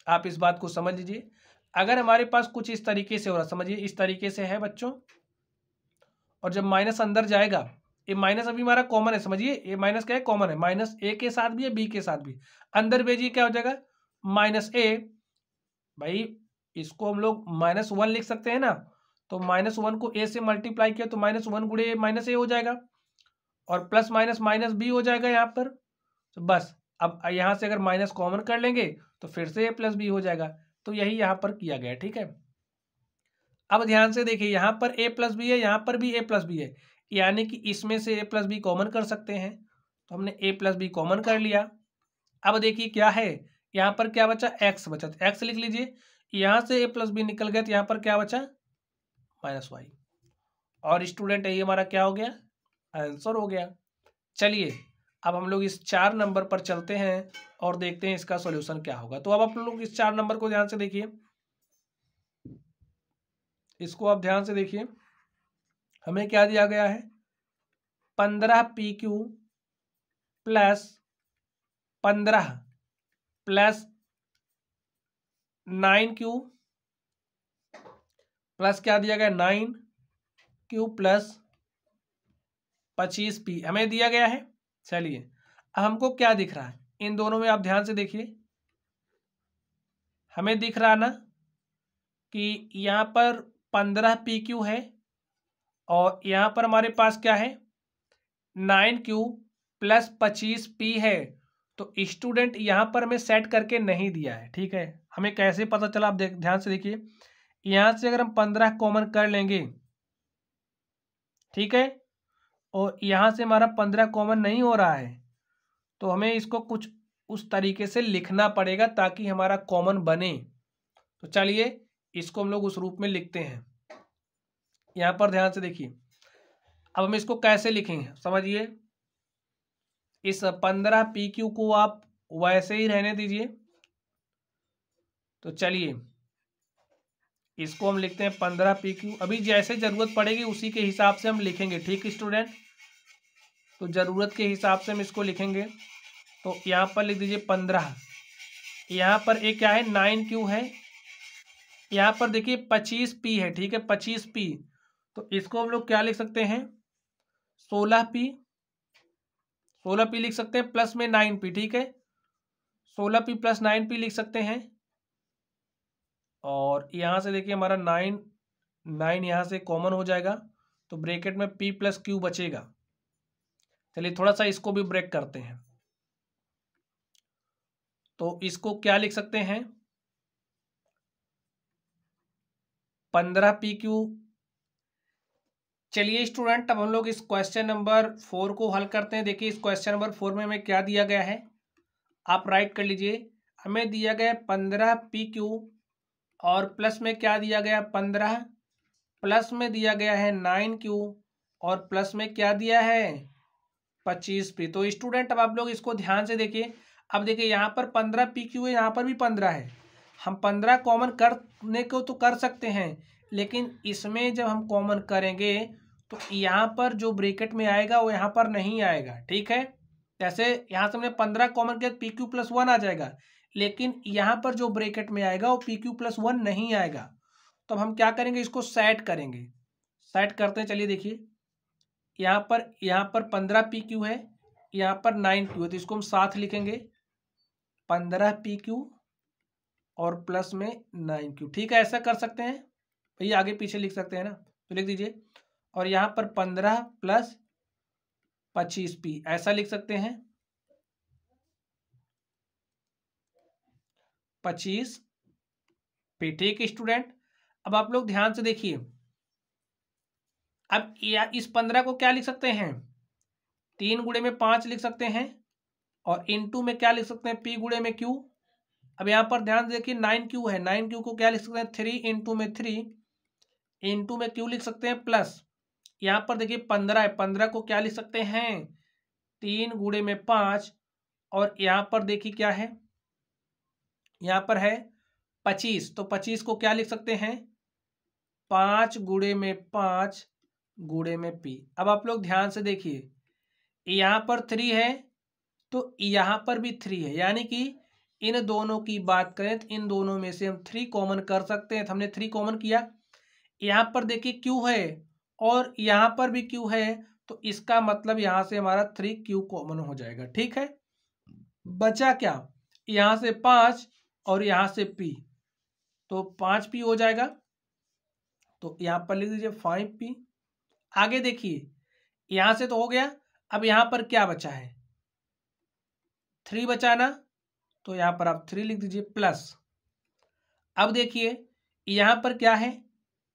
आप इस बात को समझ लीजिए। अगर हमारे पास कुछ इस तरीके से हो रहा, समझिए इस तरीके से है बच्चों, और जब माइनस अंदर जाएगा, ये माइनस अभी हमारा कॉमन है, समझिए ये माइनस क्या है, कॉमन है, माइनस a के साथ भी है, b के साथ भी, अंदर भेजिए क्या हो जाएगा, माइनस a। भाई इसको हम लोग -1 लिख सकते हैं ना, तो -1 को a से मल्टीप्लाई किया तो -1 गुणे माइनस a हो जाएगा, और प्लस माइनस माइनस b हो जाएगा यहाँ पर। तो बस अब यहाँ से अगर माइनस कॉमन कर लेंगे तो फिर से a प्लस b हो जाएगा। तो यही यहाँ पर किया गया, ठीक है। अब ध्यान से देखिए, यहाँ पर a प्लस बी है, यहाँ पर भी a प्लस बी है, यानी कि इसमें से a प्लस बी कॉमन कर सकते हैं। तो हमने a प्लस बी कॉमन कर लिया। अब देखिए क्या है, यहाँ पर क्या बचा, x बचा, तो x लिख लीजिए। यहाँ से a प्लस बी निकल गया तो यहाँ पर क्या बचा, -y। और स्टूडेंट यही हमारा क्या हो गया, आंसर हो गया। चलिए अब हम लोग इस 4 नंबर पर चलते हैं और देखते हैं इसका सॉल्यूशन क्या होगा। तो अब आप लोग इस 4 नंबर को ध्यान से देखिए, इसको आप ध्यान से देखिए। हमें क्या दिया गया है, 15pq plus 15 plus 9q plus क्या दिया गया, 9q प्लस 25p हमें दिया गया है। चलिए अब हमको क्या दिख रहा है, इन दोनों में आप ध्यान से देखिए। हमें दिख रहा ना कि यहाँ पर 15pq है और यहाँ पर हमारे पास क्या है, 9q प्लस 25p है। तो स्टूडेंट यहाँ पर हमें सेट करके नहीं दिया है, ठीक है। हमें कैसे पता चला, आप ध्यान से देखिए। यहाँ से अगर हम 15 कॉमन कर लेंगे, ठीक है, और यहाँ से हमारा 15 कॉमन नहीं हो रहा है, तो हमें इसको कुछ उस तरीके से लिखना पड़ेगा ताकि हमारा कॉमन बने। तो चलिए इसको हम लोग उस रूप में लिखते हैं। यहाँ पर ध्यान से देखिए, अब हम इसको कैसे लिखेंगे, समझिए। इस 15pq को आप वैसे ही रहने दीजिए। तो चलिए इसको हम लिखते हैं 15pq। अभी जैसे ज़रूरत पड़ेगी उसी के हिसाब से हम लिखेंगे, ठीक स्टूडेंट। तो ज़रूरत के हिसाब से हम इसको लिखेंगे। तो यहाँ पर लिख दीजिए 15, यहाँ पर एक क्या है, 9q है, यहाँ पर देखिए 25p है, ठीक है, 25p। तो इसको हम लोग क्या लिख सकते हैं, 16p लिख सकते हैं, प्लस में 9p, ठीक है, 16p प्लस 9p लिख सकते हैं। और यहाँ से देखिए हमारा 9 यहाँ से कॉमन हो जाएगा, तो ब्रैकेट में p प्लस q बचेगा। चलिए थोड़ा सा इसको भी ब्रेक करते हैं। तो इसको क्या लिख सकते हैं, 15pq। चलिए स्टूडेंट अब हम लोग इस क्वेश्चन नंबर 4 को हल करते हैं। देखिए इस क्वेश्चन नंबर 4 में हमें क्या दिया गया है, आप राइट कर लीजिए। हमें दिया गया 15pq और प्लस में क्या दिया गया, 15, प्लस में दिया गया है 9q और प्लस में क्या दिया है, 25p। तो स्टूडेंट अब आप लोग इसको ध्यान से देखिए। अब देखिए यहाँ पर 15pq है, यहाँ पर भी 15 है। हम 15 कॉमन करने को तो कर सकते हैं, लेकिन इसमें जब हम कॉमन करेंगे तो यहाँ पर जो ब्रैकेट में आएगा वो यहाँ पर नहीं आएगा, ठीक है। जैसे यहाँ से हमने 15 कॉमन किया pq प्लस 1 आ जाएगा, लेकिन यहाँ पर जो ब्रैकेट में आएगा वो pq प्लस 1 नहीं आएगा। तो हम क्या करेंगे, इसको सेट करेंगे। सेट करते हैं, चलिए देखिए। यहाँ पर 15pq है, यहाँ पर 9q है, तो इसको हम साथ लिखेंगे, 15pq और प्लस में 9q, ठीक है। ऐसा कर सकते हैं भैया, आगे पीछे लिख सकते हैं ना, तो लिख दीजिए। और यहाँ पर 15 प्लस 25p ऐसा लिख सकते हैं, 25 पी। ठीक स्टूडेंट, अब आप लोग ध्यान से देखिए, अब इस 15 को क्या लिख सकते हैं, 3 गुणे में 5 लिख सकते हैं, और इनटू में क्या लिख सकते हैं, पी गुणे में क्यू। अब यहाँ पर ध्यान से देखिए 9Q है, 9Q को क्या लिख सकते हैं, 3 इंटू में 3 इंटू में क्यू लिख सकते हैं प्लस, यहाँ पर देखिए 15 है, 15 को क्या लिख सकते हैं, 3 गुणे में 5, और यहाँ पर देखिए क्या है, यहाँ पर है 25, तो 25 को क्या लिख सकते हैं, 5 गुणे में 5 गुणे में पी। अब आप लोग ध्यान से देखिए, यहाँ पर 3 है तो यहाँ पर भी 3 है, यानी कि इन दोनों की बात करें तो इन दोनों में से हम 3 कॉमन कर सकते हैं, तो हमने 3 कॉमन किया। यहाँ पर देखिए Q है और यहाँ पर भी Q है, तो इसका मतलब यहाँ से हमारा 3Q कॉमन हो जाएगा। ठीक है, बचा क्या, यहाँ से 5 और यहाँ से P, तो 5P हो जाएगा, तो यहाँ पर लिख दीजिए 5P। आगे देखिए, यहाँ से तो हो गया, अब यहाँ पर क्या बचा है, 3 बचा ना, तो यहाँ पर आप 3 लिख दीजिए प्लस। अब देखिए यहाँ पर क्या है,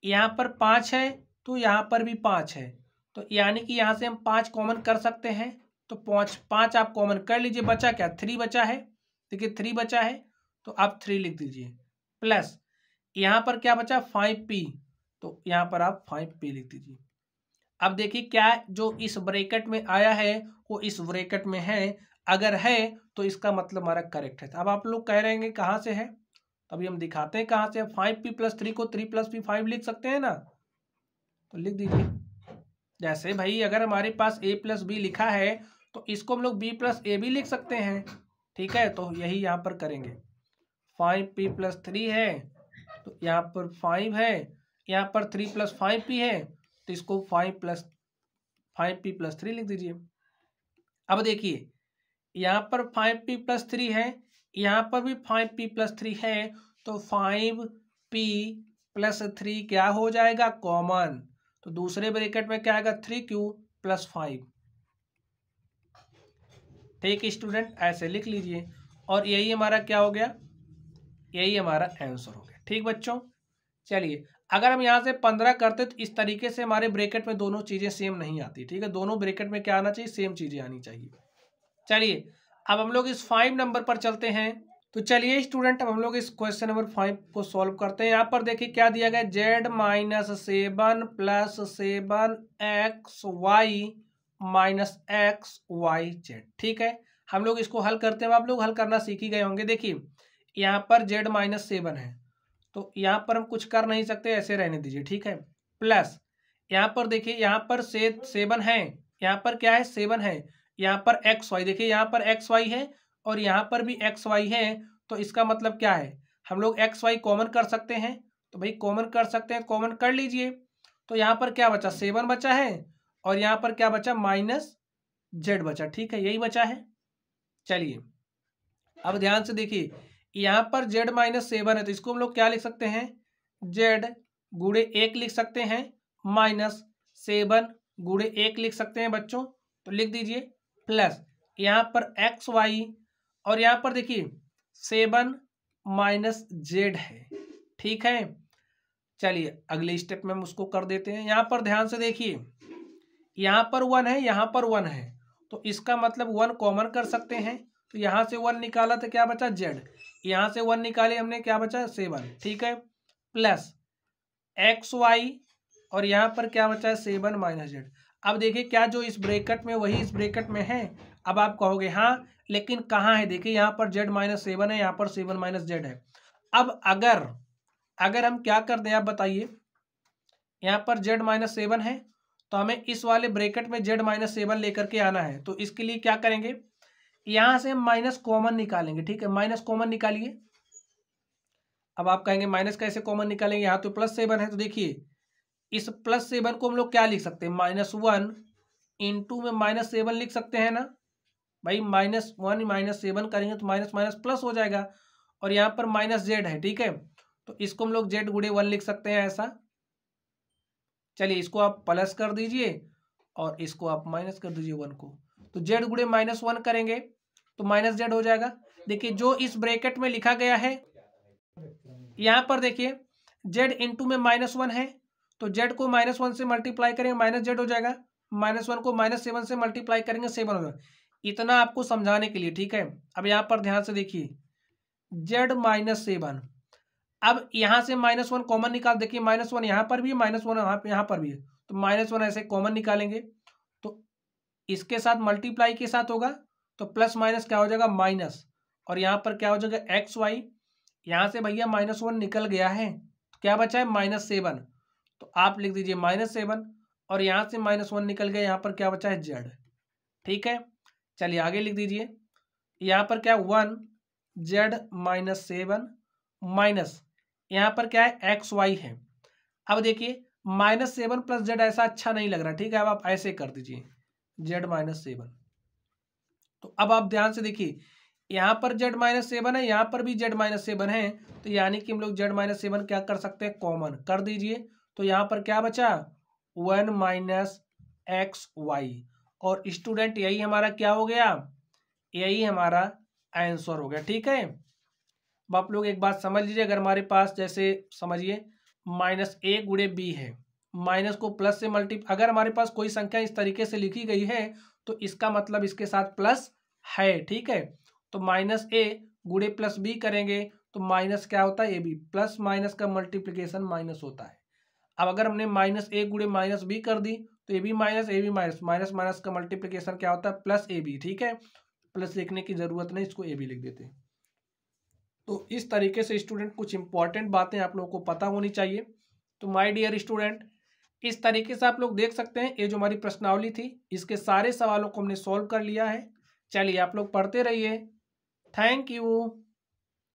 यहाँ पर 5 है तो यहाँ पर भी 5 है, तो यानी कि यहाँ से हम 5 कॉमन कर सकते हैं, तो 5 आप कॉमन कर लीजिए, बचा क्या, 3 बचा है, देखिए 3 बचा है, तो आप 3 लिख दीजिए प्लस, यहाँ पर क्या बचा 5P, तो यहाँ पर आप 5P लिख दीजिए। अब देखिए क्या जो इस ब्रैकेट में आया है वो इस ब्रैकेट में है, अगर है तो इसका मतलब हमारा करेक्ट है। अब आप लोग कह रहे हैं कहाँ से है, तो अभी हम दिखाते हैं कहाँ से। 5P प्लस 3 को 3 प्लस P 5 लिख सकते हैं ना, तो लिख दीजिए। जैसे भाई अगर हमारे पास A प्लस बी लिखा है तो इसको हम लोग B प्लस ए भी लिख सकते हैं। ठीक है, तो यही यहाँ पर करेंगे। 5P प्लस 3 है तो यहाँ पर 5 है, यहाँ पर 3 प्लस 5P है तो इसको 5P प्लस 3 लिख दीजिए। अब देखिए यहाँ पर 5P प्लस 3 है, यहाँ पर भी 5P प्लस 3 है, तो 5P प्लस 3 क्या हो जाएगा, कॉमन, तो दूसरे ब्रैकेट में क्या आएगा 3Q प्लस 5। ठीक स्टूडेंट, ऐसे लिख लीजिए, और यही हमारा क्या हो गया, यही हमारा आंसर हो गया। ठीक बच्चों, चलिए अगर हम यहाँ से 15 करते तो इस तरीके से हमारे ब्रैकेट में दोनों चीजें सेम नहीं आती। ठीक है, दोनों ब्रैकेट में क्या आना चाहिए, सेम चीजें आनी चाहिए। चलिए अब हम लोग इस 5 नंबर पर चलते हैं। तो चलिए स्टूडेंट, अब हम लोग इस क्वेश्चन नंबर 5 को सॉल्व करते हैं। यहाँ पर देखिए क्या दिया गया, z minus 7 plus 7xy minus XYZ। ठीक है, हम लोग इसको हल करते हैं, आप लोग हल करना सीख ही गए होंगे। देखिए यहाँ पर z माइनस 7 है तो यहाँ पर हम कुछ कर नहीं सकते, ऐसे रहने दीजिए। ठीक है, प्लस यहाँ पर देखिए यहाँ पर 7 है, यहाँ पर क्या है 7 है, यहाँ पर XY देखिए यहाँ पर XY है और यहाँ पर भी XY है, तो इसका मतलब क्या है, हम लोग XY कॉमन कर सकते हैं, तो भाई कॉमन कर सकते हैं, कॉमन कर लीजिए। तो यहाँ पर क्या बचा 7 बचा है और यहाँ पर क्या बचा माइनस Z बचा। ठीक है, यही बचा है। चलिए अब ध्यान से देखिए, यहाँ पर z माइनस 7 है तो इसको हम लोग क्या लिख सकते हैं, z गुणे 1 लिख सकते हैं, माइनस 7 गुणे 1 लिख सकते हैं बच्चों, तो लिख दीजिए प्लस यहाँ पर XY और यहाँ पर देखिए 7 माइनस Z है। ठीक है, चलिए अगले स्टेप में हम उसको कर देते हैं। यहाँ पर ध्यान से देखिए, यहाँ पर 1 है, यहाँ पर 1 है, तो इसका मतलब 1 कॉमन कर सकते हैं, तो यहाँ से 1 निकाला तो क्या बचा z, यहाँ से 1 निकाले हमने, क्या बचा 7। ठीक है, प्लस XY और यहाँ पर क्या बचा है 7 माइनस Z। अब देखिए क्या जो इस ब्रैकेट में वही इस ब्रैकेट में है। अब आप कहोगे हाँ लेकिन कहाँ है, देखिए यहाँ पर z माइनस 7 है, यहाँ पर 7 माइनस Z है। अब अगर हम क्या कर दें आप बताइए, यहाँ पर z माइनस 7 है तो हमें इस वाले ब्रैकेट में z माइनस 7 लेकर के आना है, तो इसके लिए क्या करेंगे, यहाँ से हम माइनस कॉमन निकालेंगे। ठीक है, माइनस कॉमन निकालिए। अब आप कहेंगे माइनस कैसे कॉमन निकालेंगे, यहाँ तो प्लस 7 है, तो देखिए इस प्लस 7 को हम लोग क्या लिख सकते हैं, -1 इंटू में -7 लिख सकते हैं ना भाई, -1 -7 करेंगे तो माइनस माइनस प्लस हो जाएगा, और यहाँ पर माइनस z है। ठीक है, तो इसको हम लोग z गुणे 1 लिख सकते हैं ऐसा। चलिए इसको आप प्लस कर दीजिए और इसको आप माइनस कर दीजिए 1 को, तो z गुणे -1 करेंगे तो माइनस z हो जाएगा। देखिए जो इस ब्रैकेट में लिखा गया है यहाँ पर देखिए जेड इंटू में -1 है, तो जेड को -1 से मल्टीप्लाई करेंगे माइनस जेड हो जाएगा, -1 को -7 से मल्टीप्लाई करेंगे 7 हो जाएगा। इतना आपको समझाने के लिए, ठीक है। अब यहाँ पर ध्यान से देखिए जेड -7, अब यहाँ से -1 कॉमन निकाल, देखिए -1 यहाँ पर भी है, -1 यहाँ पर भी है, तो -1 ऐसे कॉमन निकालेंगे तो इसके साथ मल्टीप्लाई के साथ होगा, तो प्लस माइनस क्या हो जाएगा माइनस, और यहाँ पर क्या हो जाएगा एक्स वाई, यहाँ से भैया -1 निकल गया है, तो क्या बचा है -7, तो आप लिख दीजिए -7, और यहाँ से -1 निकल गया, यहाँ पर क्या बचा है जेड, ठीक है। चलिए आगे लिख दीजिए, यहाँ पर क्या 1 जेड -7 माइनस यहाँ पर क्या है एक्स वाई है। अब देखिए -7 प्लस जेड ऐसा अच्छा नहीं लग रहा, ठीक है। अब आप ऐसे कर दीजिए जेड -7, तो अब आप ध्यान से देखिए यहाँ पर जेड -7 है, यहाँ पर भी जेड -7 है, तो यानी कि हम लोग जेड -7 क्या कर सकते हैं कॉमन कर दीजिए, तो यहाँ पर क्या बचा 1 माइनस एक्स वाई, और स्टूडेंट यही हमारा क्या हो गया, यही हमारा आंसर हो गया, ठीक है। अब आप लोग एक बात समझ लीजिए, अगर हमारे पास जैसे समझिए -a गुणे b है, माइनस को प्लस से अगर हमारे पास कोई संख्या इस तरीके से लिखी गई है तो इसका मतलब इसके साथ प्लस है, ठीक है। तो -a गुणे +b करेंगे तो माइनस क्या होता है ab, प्लस माइनस का मल्टीप्लिकेशन माइनस होता है। अब अगर हमने -a गुणे -b कर दी तो ab माइनस माइनस का मल्टीप्लिकेशन क्या होता है +ab, ठीक है। प्लस लिखने की जरूरत नहीं, इसको ab लिख देते हैं। तो इस तरीके से स्टूडेंट कुछ इंपॉर्टेंट बातें आप लोगों को पता होनी चाहिए। तो माय डियर स्टूडेंट, इस तरीके से आप लोग देख सकते हैं, ये जो हमारी प्रश्नावली थी इसके सारे सवालों को हमने सॉल्व कर लिया है। चलिए आप लोग पढ़ते रहिए। Thank you.